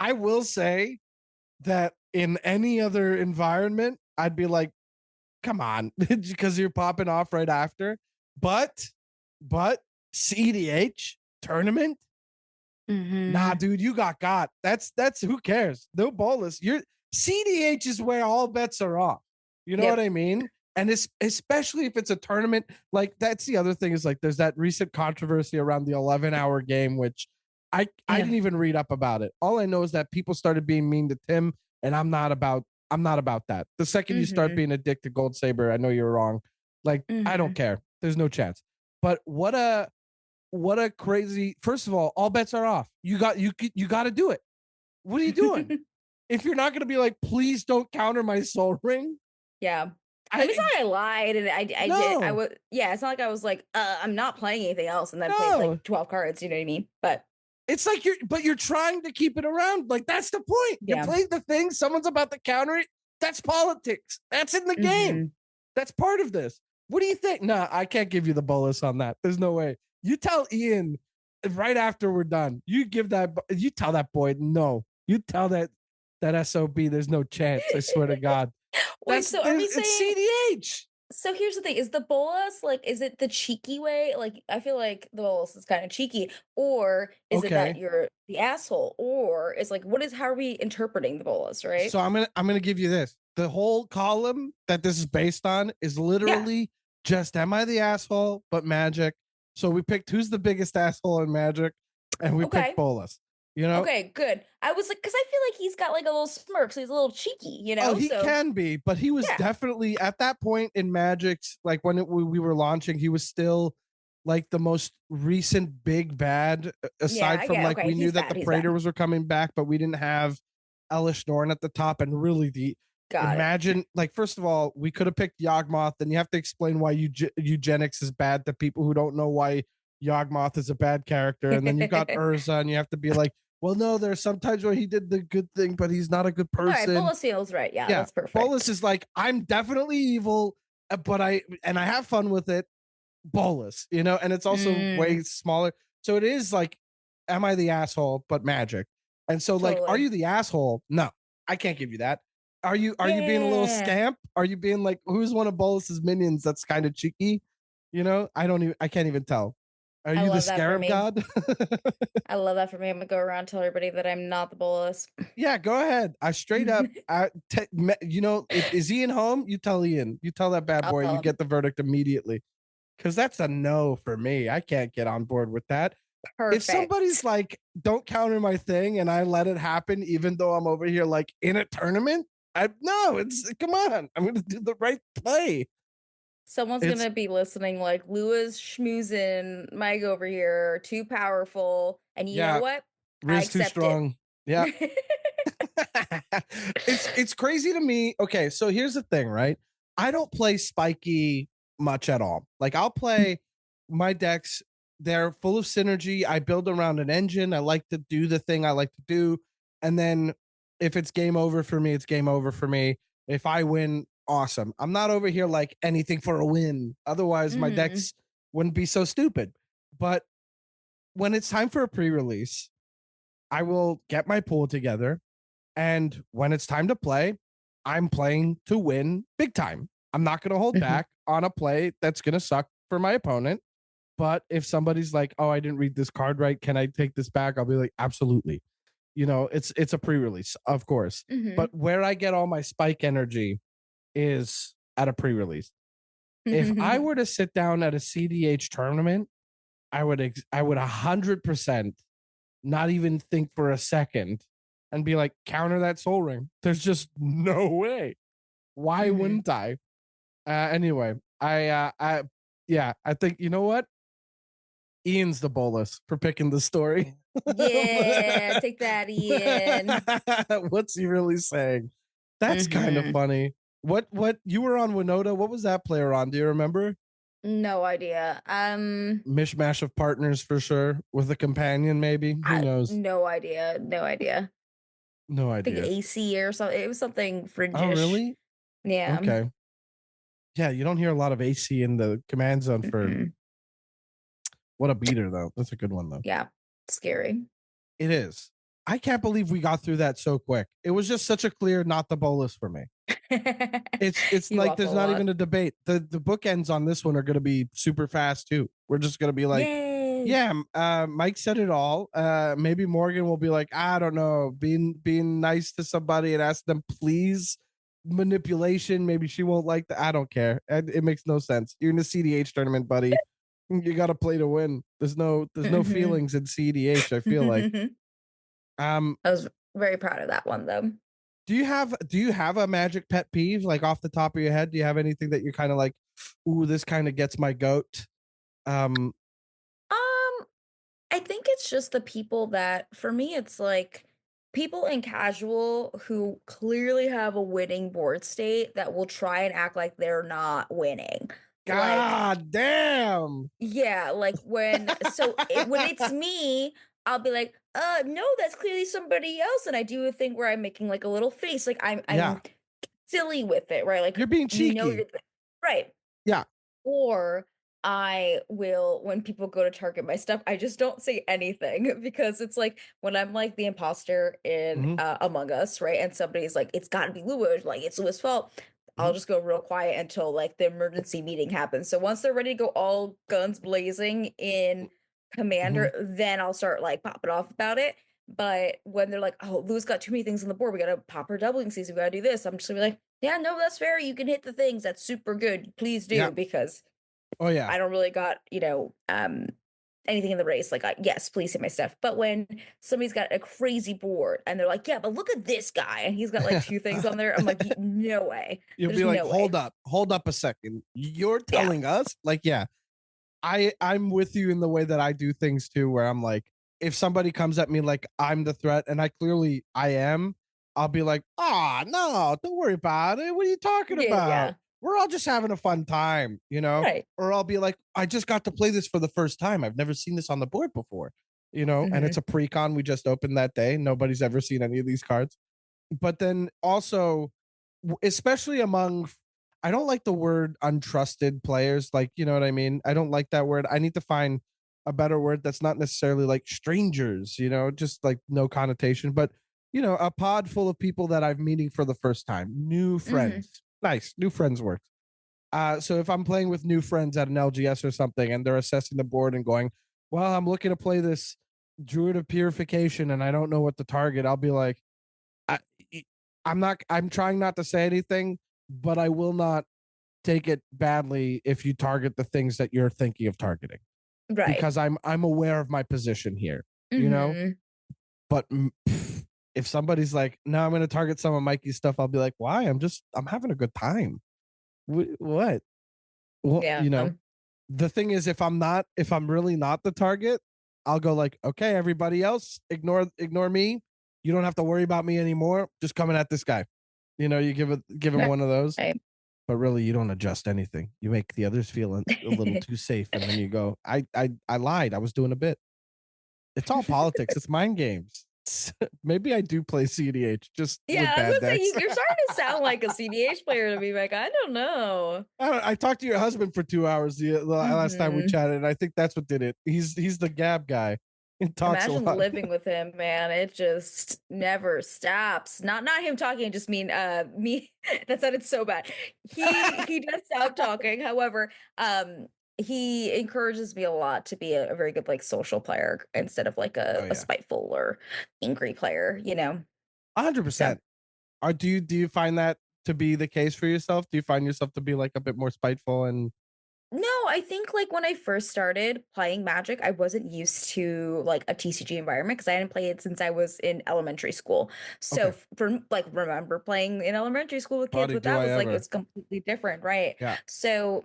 I will say that in any other environment, I'd be like, come on, because you're popping off right after. But, but cEDH tournament, nah,
Mhm.
dude, you got. That's who cares? No bolus. You're cEDH is where all bets are off. You know what
Yep.
I mean? And it's especially if it's a tournament, like that's the other thing is like there's that recent controversy around the 11-hour game, which I
Yeah.
didn't even read up about it. All I know is that people started being mean to Tim, and I'm not about that. The second you start
Mhm.
being a dick to Gold Saber, I know you're wrong. Like I don't
Mhm.
care. There's no chance. But what a crazy, first of all bets are off. You got to do it. What are you doing? If you're not going to be like, please don't counter my soul ring.
Yeah. I mean, it's
I
not like I lied and I did. I
No,
was, yeah, it's not like I was like, I'm not playing anything else and then played like
no.
12 cards, you know what I mean? But
It's like you're trying to keep it around. Like that's the point. You're
yeah.
playing the thing, someone's about to counter it. That's politics. That's in the game.
Mhm.
That's part of this. What do you think? Nah, I can't give you the bolus on that. There's no way. You tell Ian right after we're done. You tell that boy no. You tell that SOB there's no chance. I swear to God.
Wait, so are we
It's
saying,
cEDH.
so here's the thing, is the bolus, like, is it the cheeky way? Like, I feel like the bolus is kind of cheeky, or is it that
Okay.
you're the asshole? Or is like, how are we interpreting the bolus, right?
So I'm gonna give you this. The whole column that this is based on is
Yeah.
literally just am I the asshole, but magic. So we picked who's the biggest asshole in magic, and we picked
Okay.
Bolas. You know?
Okay, good. I was like, because I feel like he's got like a little smirk, so he's a little cheeky,
Oh, he
So
can be, but he was
yeah,
definitely at that point in Magic's, like when we were launching, he was still like the most recent big bad.
yeah,
Aside
I
from
get.
like
Okay,
we knew
he's
that
bad.
the
He's bad.
Praetors were coming back, but we didn't have Elish Norn at the top, and really the
Got it.
imagine like first of all we could have picked Yawgmoth, and you have to explain why eugenics is bad to people who don't know why Yawgmoth is a bad character, and then you got Urza, and you have to be like, well, no, there's sometimes where he did the good thing, but he's not a good
All right,
person.
Bolas feels right. Yeah,
Yeah,
that's
Bolus
perfect.
is like, I'm definitely evil, but I have fun with it. Bolus, and it's also
Mm,
way smaller. So it is like, am I the asshole, but magic? And so like, are
totally.
you the asshole? No, I can't give you that. Are you being a little
Yeah.
scamp? Are you being like, who's one of Bolus's minions that's kind of cheeky? I can't even tell. Are
I
you the
love that for
scarab
me.
god?
I love that for me. I'm gonna go around and tell everybody that I'm not the Bolas.
Yeah, go ahead. I straight up, is Ian home? You tell Ian. You tell that bad
I'll
boy.
tell
You
him.
get the verdict immediately. Because that's a no for me. I can't get on board with that. If somebody's
Perfect.
like, don't counter my thing, and I let it happen, even though I'm over here like in a tournament, no, it's come on. I'm gonna do the right play.
Someone's
It's
gonna be listening like Lua's schmoozing Mike over here, too powerful. And you know
yeah,
what? I
Riz too
accept it.
strong. Yeah. It's crazy to me. Okay, so here's the thing, right? I don't play spiky much at all. Like I'll play my decks, they're full of synergy. I build around an engine. I like to do the thing I like to do. And then if it's game over for me, it's game over for me. If I win, awesome. I'm not over here like anything for a win. Otherwise, my
Hmm.
decks wouldn't be so stupid. But when it's time for a pre-release, I will get my pool together, and when it's time to play, I'm playing to win big time. I'm not going to hold
Hmm.
back on a play that's going to suck for my opponent. But if somebody's like, "Oh, I didn't read this card right. Can I take this back?" I'll be like, "Absolutely." It's a pre-release, of course.
Hmm.
But where I get all my spike energy is at a pre-release. If I were to sit down at a cEDH tournament, I would 100% not even think for a second and be like, counter that soul ring. There's just no way. Why
Hmm.
wouldn't I? Anyway, yeah, I think, you know what? Ian's the bolus for picking the story.
Yeah, take that, Ian.
What's he really saying? That's kind of
Hmm.
funny. What you were on Winota? What was that player on? Do you remember?
No idea.
Mishmash of partners for sure. With a companion, maybe. Who knows?
No idea. No idea.
No
I think
idea.
AC or something. It was something
Oh,
fringish.
really?
Yeah.
Okay. Yeah, you don't hear a lot of AC in the command zone for
Mm-mm.
what a beater though. That's a good one though.
Yeah. Scary.
It is. I can't believe we got through that so quick. It was just such a clear not the bolus for me. It's
You
like there's
waffle a
not
lot.
even a debate. The bookends on this one are going to be super fast too. We're just going to be like,
Yay.
yeah, Mike said it all. Maybe Morgan will be like, I don't know, being nice to somebody and ask them please manipulation. Maybe she won't like that. I don't care. It makes no sense. You're in a cEDH tournament, buddy. You got to play to win. There's no
Hmm.
feelings in cEDH. I feel like. Um,
I was very proud of that one though.
do you have a magic pet peeve like off the top of your head? Do you have anything that you're kind of like, ooh, this kind of gets my goat? Um,
Um, I think it's just the people that, for me, it's like people in casual who clearly have a winning board state that will try and act like they're not winning. Like,
God damn.
yeah, like when it's me, I'll be like, no, that's clearly somebody else. And I do a thing where I'm making like a little face, like I'm
Yeah,
silly with it, right? Like
you're being
we know
cheeky.
you're right.
Yeah.
Or I will, when people go to target my stuff, I just don't say anything because it's like when I'm like the imposter in
Hmm.
Among Us, right? And somebody's like, it's got to be Lua, like it's Lua's fault. I'll
Hmm.
just go real quiet until like the emergency meeting happens. So once they're ready to go all guns blazing in
Hmm.
Commander, then I'll start like popping off about it. But when they're like, oh, Lua's got too many things on the board, we gotta pop her doubling season, we gotta do this. I'm just gonna be like, yeah, no, that's fair. You can hit the things. That's super good. Please
Yeah.
do because
Oh yeah.
I don't really got, anything in the race, like, yes, please see my stuff. But when somebody's got a crazy board and they're like, yeah, but look at this guy, and he's got like two things on there, I'm like, no way.
You'll
There's
be like,
no way.
hold up a second. You're
Yeah.
telling us? Like, yeah, I'm with you in the way that I do things too, where I'm like, if somebody comes at me like I'm the threat, and I am, I'll be like, no, don't worry about it. What are you talking
Yeah.
about?
Yeah.
We're all just having a fun time, you know?
Right.
Or I'll be like, I just got to play this for the first time. I've never seen this on the board before, you know? And it's
Hmm.
a pre-con we just opened that day. Nobody's ever seen any of these cards. But then also, especially among, I don't like the word untrusted players, like, you know what I mean? I don't like that word. I need to find a better word that's not necessarily like strangers, you know, just like no connotation, but you know, a pod full of people that I'm meeting for the first time, new
Hmm.
friends. Nice, new friends works. So if I'm playing with new friends at an LGS or something and they're assessing the board and going, well, I'm looking to play this Druid of Purification and I don't know what to target, I'll be like, I, I'm not. I'm trying not to say anything, but I will not take it badly if you target the things that you're thinking of targeting,
Right.
because I'm aware of my position here. You know,
Hmm.
but if somebody's like, "No, I'm going to target some of Mikey's stuff," I'll be like, "Why? I'm having a good time. What? Well,
Yeah.
you know." The thing is, if I'm really not the target, I'll go like, okay, everybody else, ignore me. You don't have to worry about me anymore. Just coming at this guy. You know, you give him one of those,
Right.
but really you don't adjust anything. You make the others feel a little too safe, and then you go, I lied. I was doing a bit. It's all politics. It's mind games. Maybe I do play cEDH just with
Yeah, I was
bad
gonna say
decks.
you're starting to sound like a cEDH player to me, like, I don't know.
I talked to your husband for 2 hours the last time we
Hmm.
chatted, and I think that's what did it. He's the gab guy. He talks a
Imagine
lot.
living with him, man. It just never stops. Not him talking, I just mean me. That sounded so bad. He does stop talking. However, he encourages me a lot to be a very good like social player instead of like
Oh
a
yeah,
spiteful or angry player, you know. So
100%. Are do you find that to be the case for yourself? Do you find yourself to be like a bit more spiteful and
no, I think like when I first started playing Magic, I wasn't used to like a TCG environment because I hadn't played it since I was in elementary school. So
okay,
for like remember playing in elementary school with kids
buddy?
with
Do
that
I
was like
ever?
it's completely different, right?
Yeah.
So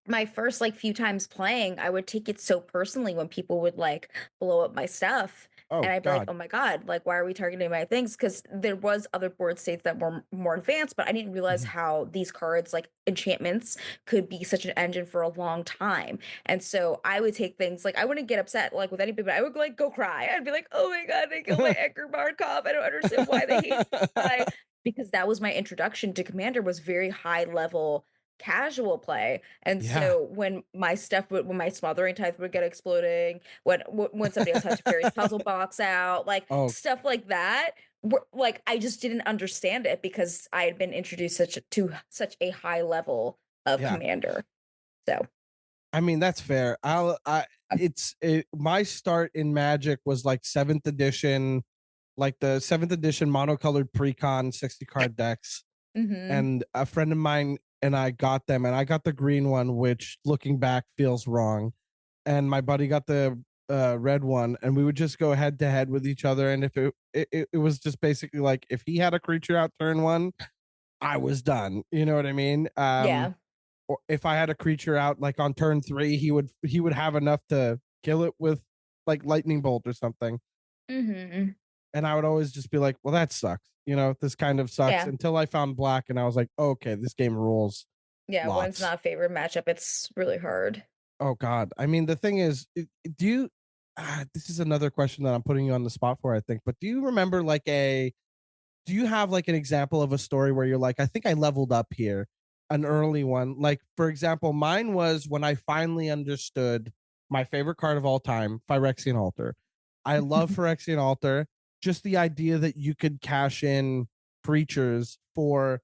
my first like few times playing, I would take it so personally when people would like blow up my stuff. And
Oh
I'd be like,
God.
oh my God, like, why are we targeting my things? Because there was other board states that were more advanced, but I didn't realize
Mhm.
how these cards, like enchantments, could be such an engine for a long time. And so I would take things like I wouldn't get upset like with anybody, but I would like go cry. I'd be like, oh my God, they killed my Edgar Markov. I don't understand why they hate this guy. Because that was my introduction to Commander was very high level casual play. And
Yeah.
so when my stuff would when my smothering tithe would get exploding, when somebody else had to fairies puzzle box out, like
Oh
stuff like that, like I just didn't understand it because I had been introduced to such a high level of
yeah.
commander. So
I mean that's fair. My start in Magic was like seventh edition, like the seventh edition monocolored pre-con 60 card decks,
mhm.
and a friend of mine and I got them, and I got the green one, which looking back feels wrong, and my buddy got the red one, and we would just go head to head with each other. And if it was just basically like if he had a creature out turn one, I was done. You know what I mean?
Yeah.
Or if I had a creature out like on turn three, he would have enough to kill it with like lightning bolt or something,
Mhm.
and I would always just be like, well, that sucks. You know, this kind of sucks,
Yeah.
until I found black and I was like, okay, this game rules
Yeah, when it's
lots.
not a favorite matchup, it's really hard.
Oh God. I mean, the thing is, do you? This is another question that I'm putting you on the spot for, I think. But do you remember like a? Do you have like an example of a story where you're like, I think I leveled up here, an early one? Like, for example, mine was when I finally understood my favorite card of all time, Phyrexian Altar. I love Phyrexian Altar. Just the idea that you could cash in creatures for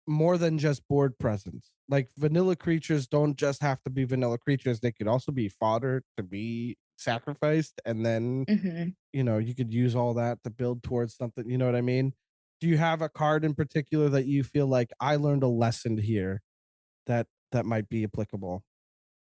more than just board presence. Like vanilla creatures don't just have to be vanilla creatures. They could also be fodder to be sacrificed. And then,
Mhm.
you know, you could use all that to build towards something. You know what I mean? Do you have a card in particular that you feel like I learned a lesson here that might be applicable?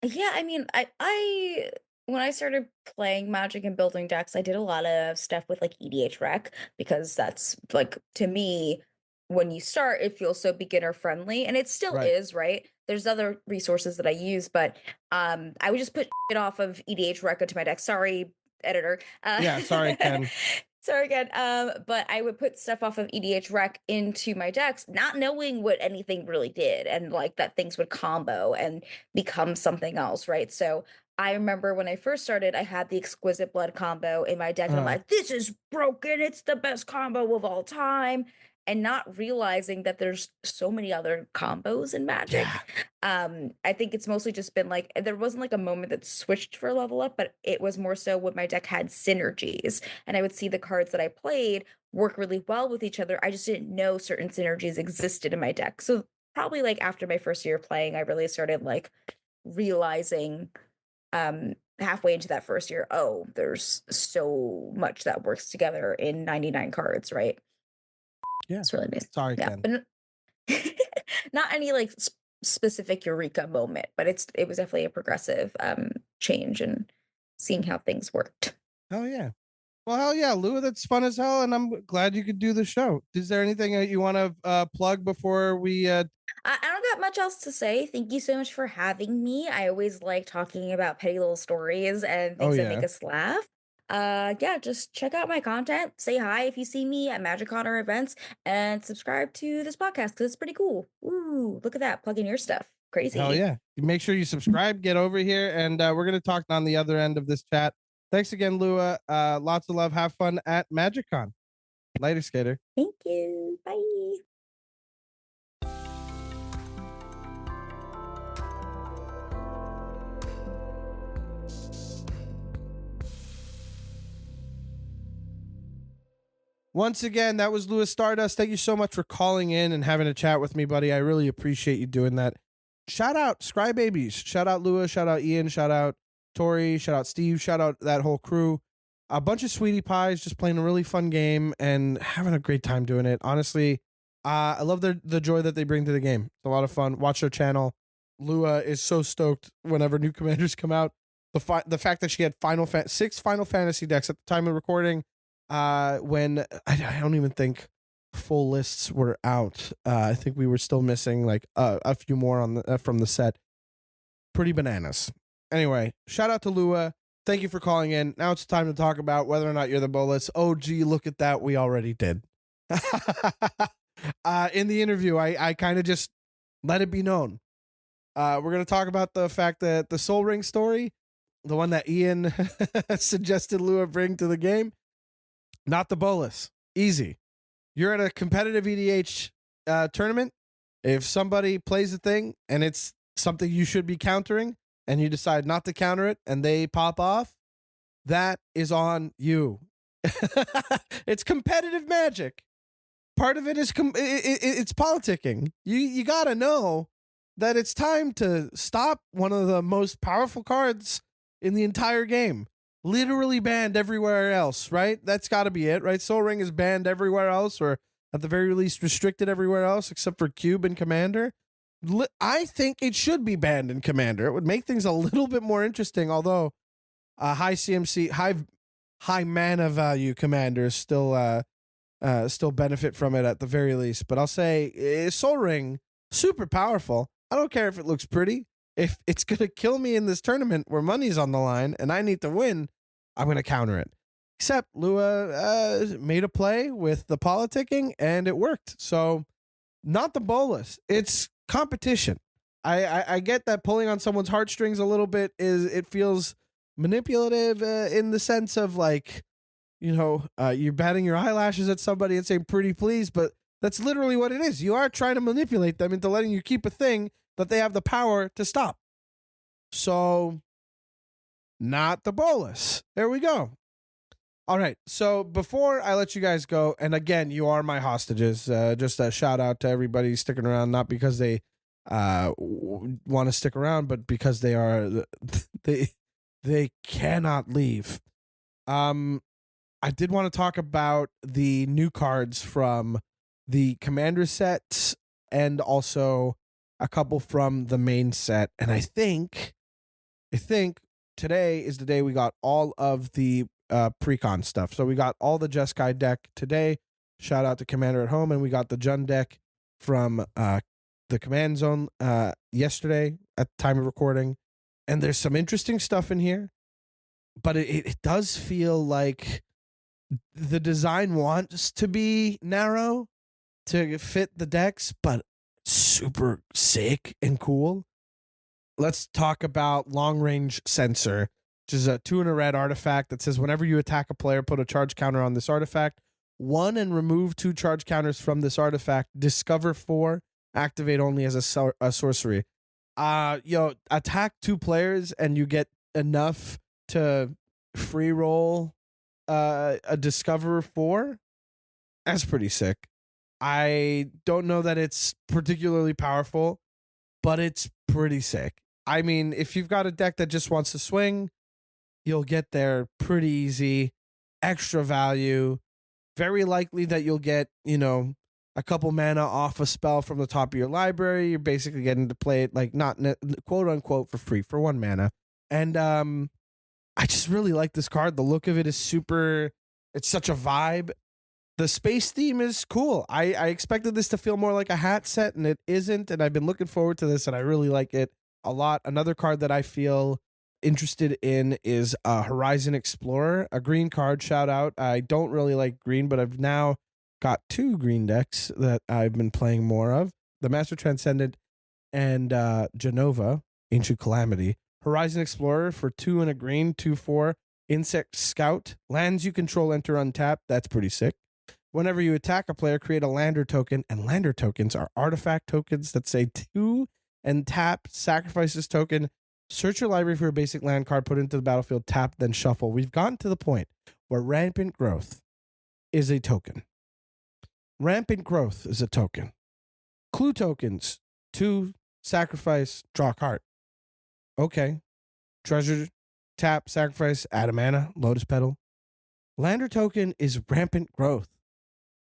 Yeah, I mean, I when I started playing Magic and building decks, I did a lot of stuff with like EDH Rec because that's like to me, when you start, it feels so beginner friendly, and it still
Right.
is, right? There's other resources that I use, but I would just put it off of EDH Rec into my deck. Sorry, editor.
Yeah. Sorry, Ken.
Sorry again. But I would put stuff off of EDH Rec into my decks, not knowing what anything really did, and like that things would combo and become something else, right? So I remember when I first started, I had the Exquisite Blood combo in my deck, and I'm
Uh,
like, this is broken. It's the best combo of all time. And not realizing that there's so many other combos in
yeah.
Magic. I think it's mostly just been like there wasn't like a moment that switched for level up, but it was more so when my deck had synergies and I would see the cards that I played work really well with each other. I just didn't know certain synergies existed in my deck. So probably like after my first year of playing, I really started like realizing halfway into that first year, oh, there's so much that works together in 99 cards, right?
Yeah.
It's really nice.
Sorry,
Yeah,
Ken.
but not any like specific eureka moment, but it was definitely a progressive change and seeing how things worked.
Hell yeah. Well, hell yeah, Lou. That's fun as hell, and I'm glad you could do the show. Is there anything that you want to plug before we?
I don't got much else to say. Thank you so much for having me. I always like talking about petty little stories and
Oh
things that make
yeah,
us laugh. Yeah, just check out my content. Say hi if you see me at MagicCon or events, and subscribe to this podcast because it's pretty cool. Ooh, look at that, plugging your stuff.
hell
Crazy.
yeah. Make sure you subscribe. Get over here, and we're gonna talk on the other end of this chat. Thanks again, Lua. Lots of love. Have fun at MagicCon. Later, skater.
Thank you. Bye.
Once again, that was Lua Stardust. Thank you so much for calling in and having a chat with me, buddy. I really appreciate you doing that. Shout out Scrybabies. Shout out Lua. Shout out Ian. Shout out Tori. Shout out Steve. Shout out that whole crew. A bunch of sweetie pies just playing a really fun game and having a great time doing it. Honestly, I love the joy that they bring to the game. It's a lot of fun. Watch their channel. Lua is so stoked whenever new commanders come out. The fact that she had 6 Final Fantasy decks at the time of recording, when I don't even think full lists were out. I think we were still missing like a few more on the from the set. Pretty bananas. Anyway, shout out to Lua. Thank you for calling in. Now it's time to talk about whether or not you're the bolus. Oh, gee, look at that. We already did. In the interview, I kind of just let it be known. We're going to talk about the fact that the Soul Ring story, the one that Ian suggested Lua bring to the game, not the bolus. Easy. You're at a competitive EDH tournament. If somebody plays a thing and it's something you should be countering and you decide not to counter it and they pop off, that is on you. It's competitive Magic. Part of it is it's politicking. You got to know that it's time to stop one of the most powerful cards in the entire game. Literally banned everywhere else, right? That's got to be it, right? Soul Ring is banned everywhere else, or at the very least restricted everywhere else except for Cube and Commander. I think it should be banned in Commander. It would make things a little bit more interesting, although high CMC, high mana value commanders still benefit from it at the very least. But I'll say Soul Ring, super powerful. I don't care if it looks pretty. If it's going to kill me in this tournament where money's on the line and I need to win, I'm going to counter it. Except Lua made a play with the politicking and it worked. So not the bolus. It's competition. I get that pulling on someone's heartstrings a little bit it feels manipulative in the sense of like, you're batting your eyelashes at somebody and saying pretty please, but that's literally what it is. You are trying to manipulate them into letting you keep a thing that they have the power to stop. So, not the bolus. There we go. All right. So, before I let you guys go, and again, you are my hostages. Just a shout out to everybody sticking around, not because they want to stick around, but because they cannot leave. I did want to talk about the new cards from the Commander sets and also a couple from the main set. And I think I think today is the day we got all of the pre-con stuff. So we got all the Jeskai deck today. Shout out to Commander at Home. And we got the Jund deck from the Command Zone yesterday at the time of recording. And there's some interesting stuff in here. But it does feel like the design wants to be narrow to fit the decks, but super sick and cool. Let's talk about Long Range Sensor, which is a 2 and a red artifact that says whenever you attack a player, put a charge counter on this artifact. 1 and remove 2 charge counters from this artifact. Discover 4, activate only as a sorcery. Attack 2 players and you get enough to free roll a Discover 4. That's pretty sick. I don't know that it's particularly powerful, but it's pretty sick. I mean, if you've got a deck that just wants to swing, you'll get there pretty easy. Extra value. Very likely that you'll get, a couple mana off a spell from the top of your library. You're basically getting to play it like not quote unquote for free for 1 mana. And I just really like this card. The look of it is super, it's such a vibe. The space theme is cool. I expected this to feel more like a hat set, and it isn't. And I've been looking forward to this, and I really like it a lot. Another card that I feel interested in is Horizon Explorer, a green card. Shout out. I don't really like green, but I've now got 2 green decks that I've been playing more of. The Master Transcendent and Genova, Ancient Calamity. Horizon Explorer for 2 and a green, 2/4. Insect Scout. Lands you control enter untapped. That's pretty sick. Whenever you attack a player, create a lander token, and lander tokens are artifact tokens that say 2 and tap, sacrifice this token, search your library for a basic land card, put it into the battlefield, tap, then shuffle. We've gotten to the point where Rampant Growth is a token. Rampant Growth is a token. Clue tokens, 2, sacrifice, draw a card. Okay. Treasure, tap, sacrifice, add a mana, Lotus Petal. Lander token is Rampant Growth.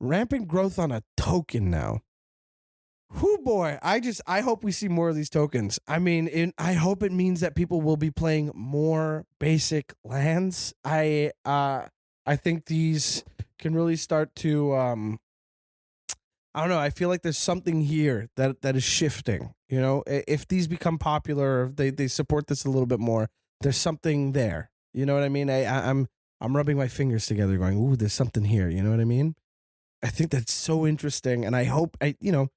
Rampant Growth on a token now. Whoo boy, I hope we see more of these tokens. I mean, I hope it means that people will be playing more basic lands. I think these can really start to I don't know, I feel like there's something here that is shifting. If these become popular, if they support this a little bit more, there's something there. You know what I mean? I'm rubbing my fingers together going, ooh, there's something here. You know what I mean? I think that's so interesting, and I hope the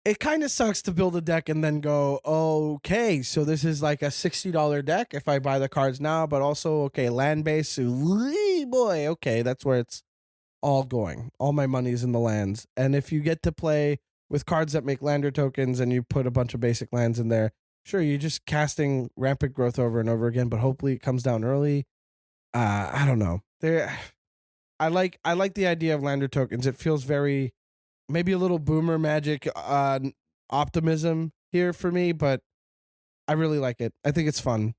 it kind of sucks to build a deck and then go, okay, so this is like a $60 deck if I buy the cards now, but also okay, land base, boy, okay, that's where it's all going. All my money's in the lands, and if you get to play with cards that make lander tokens and you put a bunch of basic lands in there, sure, you're just casting Rampant Growth over and over again, but hopefully it comes down early. I don't know. I like the idea of lander tokens. It feels very, maybe a little boomer magic optimism here for me, but I really like it. I think it's fun.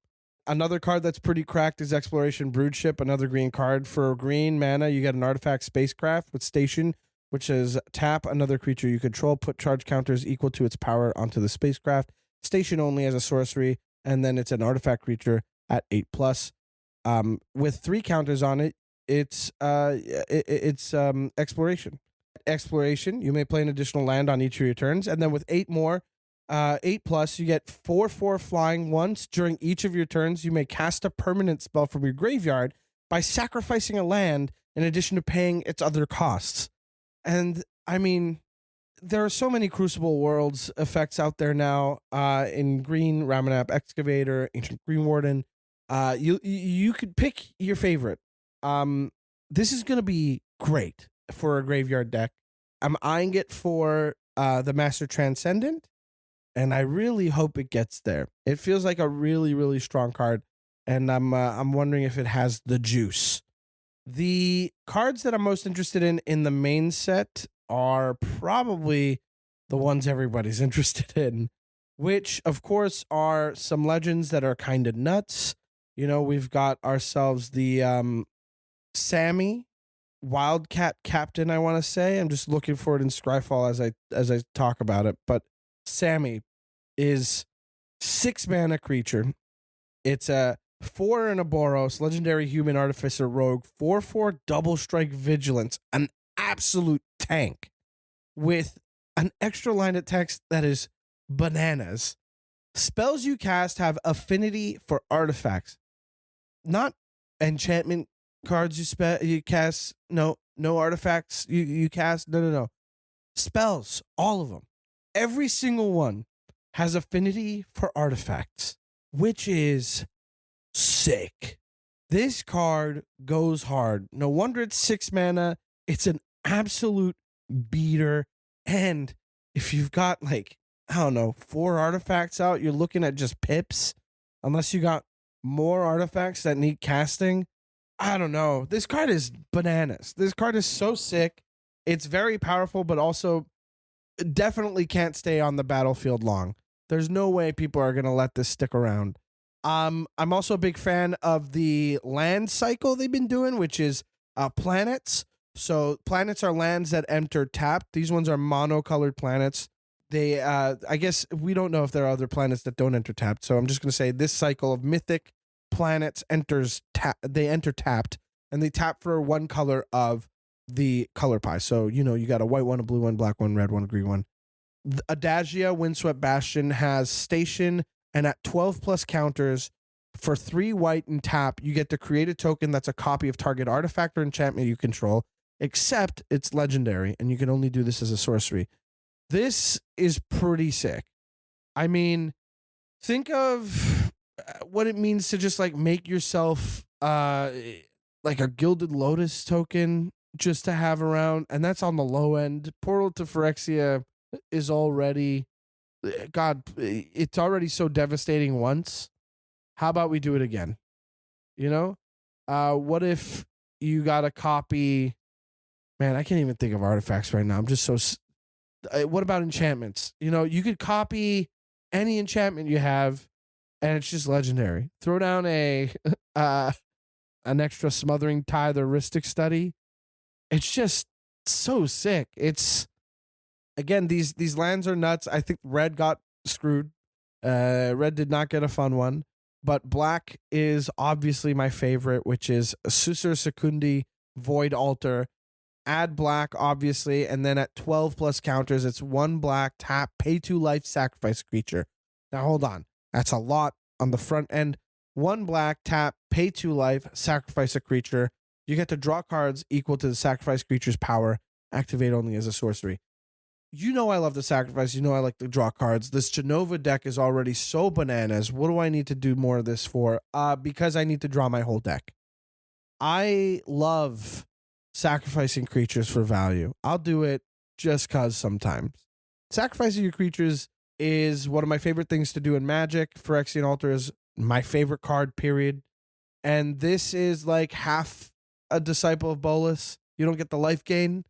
Another card that's pretty cracked is Exploration Broodship, another green card. For green mana, you get an artifact spacecraft with station, which is tap another creature you control, put charge counters equal to its power onto the spacecraft. Station only as a sorcery, and then it's an artifact creature at 8+. With 3 counters on it, it's exploration. Exploration, you may play an additional land on each of your turns, and then with 8 more, 8+, you get 4/4 flying. Once during each of your turns, you may cast a permanent spell from your graveyard by sacrificing a land in addition to paying its other costs. And I mean, there are so many Crucible Worlds effects out there now. In green, Ramanap Excavator, Ancient Green Warden. You could pick your favorite. This is gonna be great for a graveyard deck. I'm eyeing it for the Master Transcendent, and I really hope it gets there. It feels like a really, really strong card, and I'm wondering if it has the juice. The cards that I'm most interested in the main set are probably the ones everybody's interested in, which of course are some legends that are kind of nuts. We've got ourselves the Sammy Wildcat Captain, I want to say. I'm just looking for it in Scryfall as I talk about it, but Sammy is 6-mana creature. It's a 4 and a Boros, legendary human artificer rogue, 4/4 double strike vigilance, an absolute tank with an extra line of text that is bananas. Spells you cast have affinity for artifacts, not enchantment cards you cast. No artifacts you cast. No. Spells, all of them. Every single one has affinity for artifacts, which is sick. This card goes hard. No wonder it's 6 mana. It's an absolute beater. And if you've got like, I don't know, 4 artifacts out, you're looking at just pips. Unless you got more artifacts that need casting. I don't know. This card is bananas. This card is so sick. It's very powerful, but also definitely can't stay on the battlefield long. There's no way people are going to let this stick around. I'm also a big fan of the land cycle they've been doing, which is planets. So planets are lands that enter tapped. These ones are monocolored planets. They, I guess we don't know if there are other planets that don't enter tapped. So I'm just going to say this cycle of mythic planets they enter tapped, and they tap for one color of the color pie. So, you got a white one, a blue one, black one, red one, a green one. Adagia Windswept Bastion has station, and at 12 plus counters for 3 white and tap, you get to create a token that's a copy of target artifact or enchantment you control, except it's legendary, and you can only do this as a sorcery. This is pretty sick. I mean, think of what it means to just like make yourself like a Gilded Lotus token just to have around, and that's on the low end. Portal to Phyrexia is already, God, it's already so devastating once. How about we do it again? What if you got a copy? Man, I can't even think of artifacts right now. I'm just so. What about enchantments? You could copy any enchantment you have, and it's just legendary. Throw down an extra Smothering Tithe or Rhystic Study. It's just so sick. It's, again, these lands are nuts. I think red got screwed. Red did not get a fun one, but black is obviously my favorite, which is Susur Secundi Void Altar. Add black, obviously, and then at 12 plus counters, it's 1 black, tap, pay 2 life, sacrifice creature. Now, hold on. That's a lot on the front end. 1 black, tap, pay 2 life, sacrifice a creature. You get to draw cards equal to the sacrifice creature's power. Activate only as a sorcery. I love the sacrifice. I like to draw cards. This Genova deck is already so bananas. What do I need to do more of this for? Because I need to draw my whole deck. I love sacrificing creatures for value. I'll do it just cause sometimes. Sacrificing your creatures is one of my favorite things to do in Magic. Phyrexian Altar is my favorite card, period. And this is like half a Disciple of Bolas. You don't get the life gain,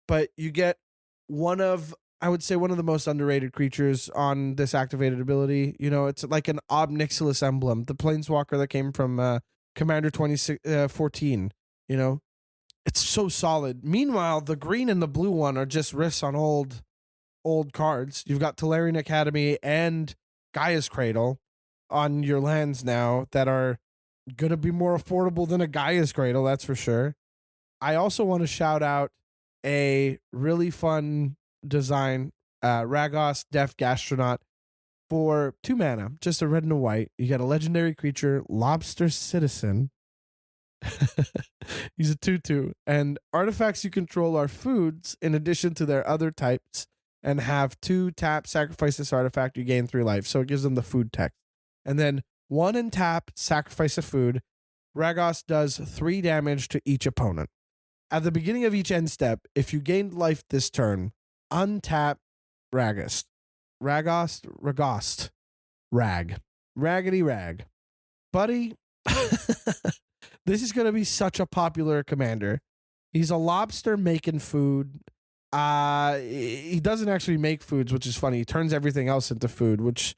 but you get I would say one of the most underrated creatures on this activated ability. It's like an Ob Nixilis emblem, the Planeswalker that came from Commander 2014. It's so solid. Meanwhile, the green and the blue one are just riffs on old cards. You've got Tolarian Academy and Gaia's Cradle on your lands now that are going to be more affordable than a Gaia's Cradle, that's for sure. I also want to shout out a really fun design, Ragos Deaf Gastronaut, for 2 mana, just a red and a white. You got a legendary creature, Lobster Citizen. He's a 2/2, and artifacts you control are foods in addition to their other types, and have 2 tap, sacrifice this artifact, you gain 3 life. So it gives them the food text. And then 1 and tap, sacrifice a food. Ragos does 3 damage to each opponent. At the beginning of each end step, if you gained life this turn, untap Ragost. Raggedy Rag. Buddy, this is going to be such a popular commander. He's a lobster making food. He doesn't actually make foods, which is funny. He turns everything else into food, which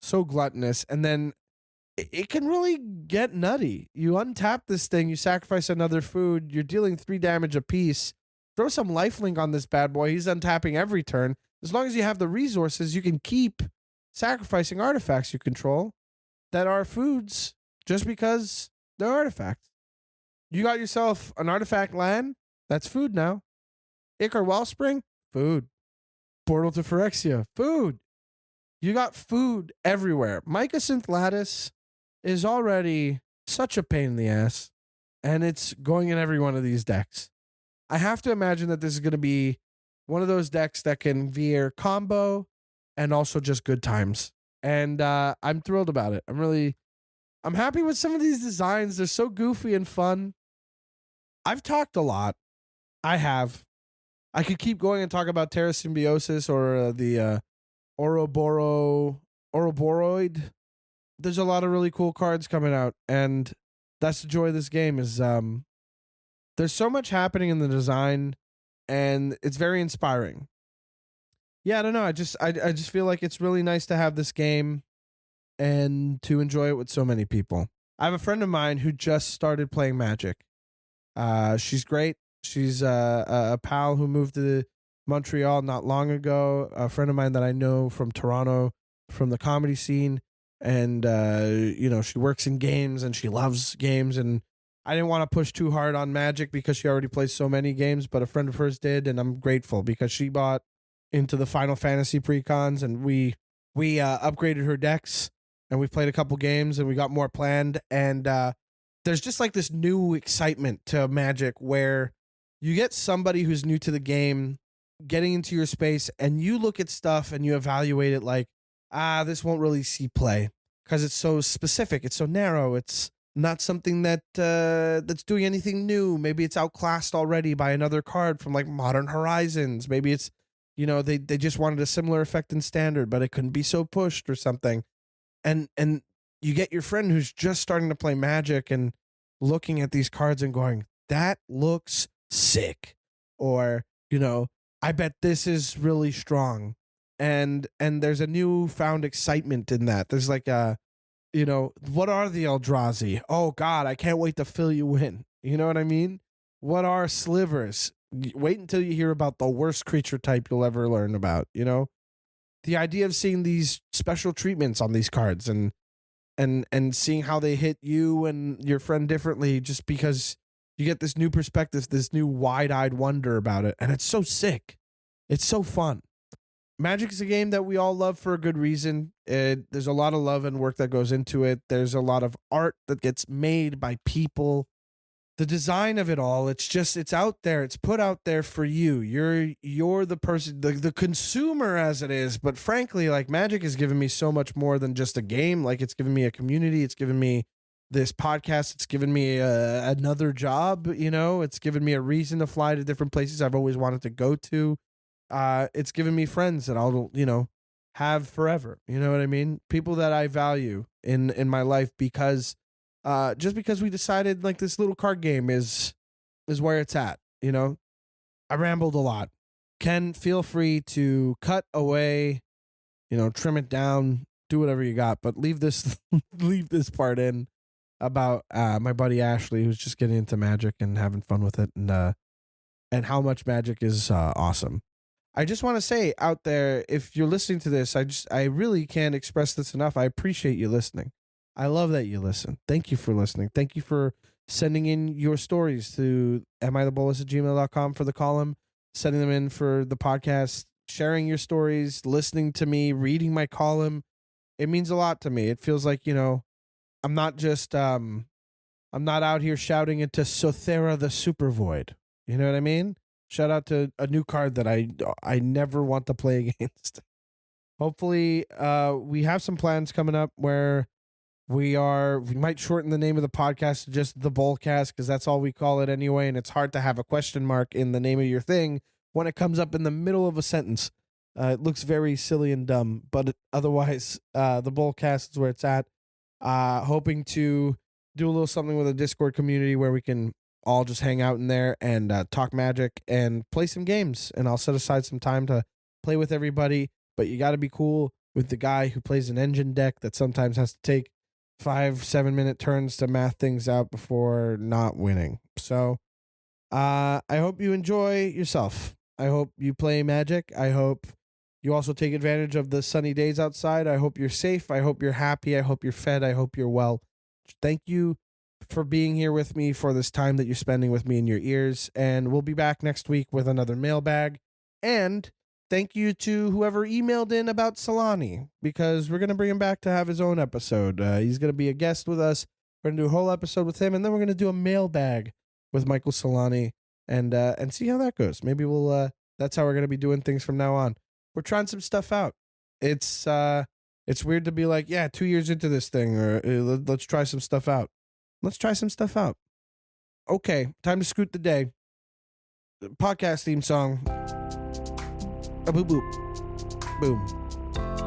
so gluttonous. And then it can really get nutty. You untap this thing, you sacrifice another food, you're dealing 3 damage apiece. Throw some lifelink on this bad boy. He's untapping every turn. As long as you have the resources, you can keep sacrificing artifacts you control that are foods just because they're artifacts. You got yourself an artifact land, that's food now. Ichor Wellspring, food. Portal to Phyrexia, food. You got food everywhere. Mycosynth Lattice is already such a pain in the ass, and it's going in every one of these decks. I have to imagine that this is going to be one of those decks that can veer combo and also just good times. And I'm thrilled about it. I'm happy with some of these designs. They're so goofy and fun. I've talked a lot. I have. I could keep going and talk about Terra Symbiosis or the Ouroboros. There's a lot of really cool cards coming out, and that's the joy of this game is there's so much happening in the design, and it's very inspiring. Yeah, I don't know. I just feel like it's really nice to have this game and to enjoy it with so many people. I have a friend of mine who just started playing Magic. She's great. She's a pal who moved to Montreal not long ago. A friend of mine that I know from Toronto, from the comedy scene, and she works in games and she loves games. And I didn't want to push too hard on Magic because she already plays so many games, but a friend of hers did, and I'm grateful because she bought into the Final Fantasy precons, and we upgraded her decks, and we played a couple games, and we got more planned. And there's just like this new excitement to Magic where you get somebody who's new to the game getting into your space, and you look at stuff and you evaluate it like, this won't really see play because it's so specific, it's so narrow, it's not something that that's doing anything new. Maybe it's outclassed already by another card from like Modern Horizons. Maybe it's, they just wanted a similar effect in Standard, but it couldn't be so pushed or something. And you get your friend who's just starting to play Magic and looking at these cards and going, that looks sick. Or, I bet this is really strong. And there's a newfound excitement in that. There's like what are the Eldrazi? Oh God, I can't wait to fill you in. You know what I mean? What are slivers? Wait until you hear about the worst creature type you'll ever learn about, The idea of seeing these special treatments on these cards and seeing how they hit you and your friend differently just because you get this new perspective, this new wide-eyed wonder about it. And it's so sick. It's so fun. Magic is a game that we all love for a good reason. There's a lot of love and work that goes into it. There's a lot of art that gets made by people. The design of it all, it's out there. It's put out there for you. You're the person, the consumer as it is. But frankly, like Magic has given me so much more than just a game. Like it's given me a community. It's given me this podcast. It's given me another job. It's given me a reason to fly to different places I've always wanted to go to. It's given me friends that I'll, have forever. You know what I mean? People that I value in my life because just because we decided like this little card game is where it's at. I rambled a lot. Ken, feel free to cut away, trim it down, do whatever you got, but leave this leave this part in about my buddy Ashley, who's just getting into Magic and having fun with it, and how much Magic is awesome. I just want to say out there, if you're listening to this, I really can't express this enough. I appreciate you listening. I love that you listen. Thank you for listening. Thank you for sending in your stories to amithebolas@gmail.com for the column, sending them in for the podcast, sharing your stories, listening to me, reading my column. It means a lot to me. It feels like, I'm not just, I'm not out here shouting into Sothera the Super Void. You know what I mean? Shout out to a new card that I never want to play against. Hopefully, we have some plans coming up where we might shorten the name of the podcast to just the Bolcast because that's all we call it anyway, and it's hard to have a question mark in the name of your thing when it comes up in the middle of a sentence. It looks very silly and dumb, but otherwise, the Bolcast is where it's at. Hoping to do a little something with a Discord community where we can all just hang out in there and talk Magic and play some games. And I'll set aside some time to play with everybody. But you got to be cool with the guy who plays an engine deck that sometimes has to take 5-7 minute turns to math things out before not winning. So I hope you enjoy yourself. I hope you play Magic. I hope you also take advantage of the sunny days outside. I hope you're safe. I hope you're happy. I hope you're fed. I hope you're well. Thank you for being here with me for this time that you're spending with me in your ears. And we'll be back next week with another mailbag. And thank you to whoever emailed in about Solani, because we're going to bring him back to have his own episode. He's going to be a guest with us. We're going to do a whole episode with him, and then we're going to do a mailbag with Michael Solani and see how that goes. Maybe we'll that's how we're going to be doing things from now on. We're trying some stuff out. It's weird to be like, yeah, 2 years into this thing, or let's try some stuff out. Let's try some stuff out. Okay, time to scoot the day. Podcast theme song. A boop boop. Boom.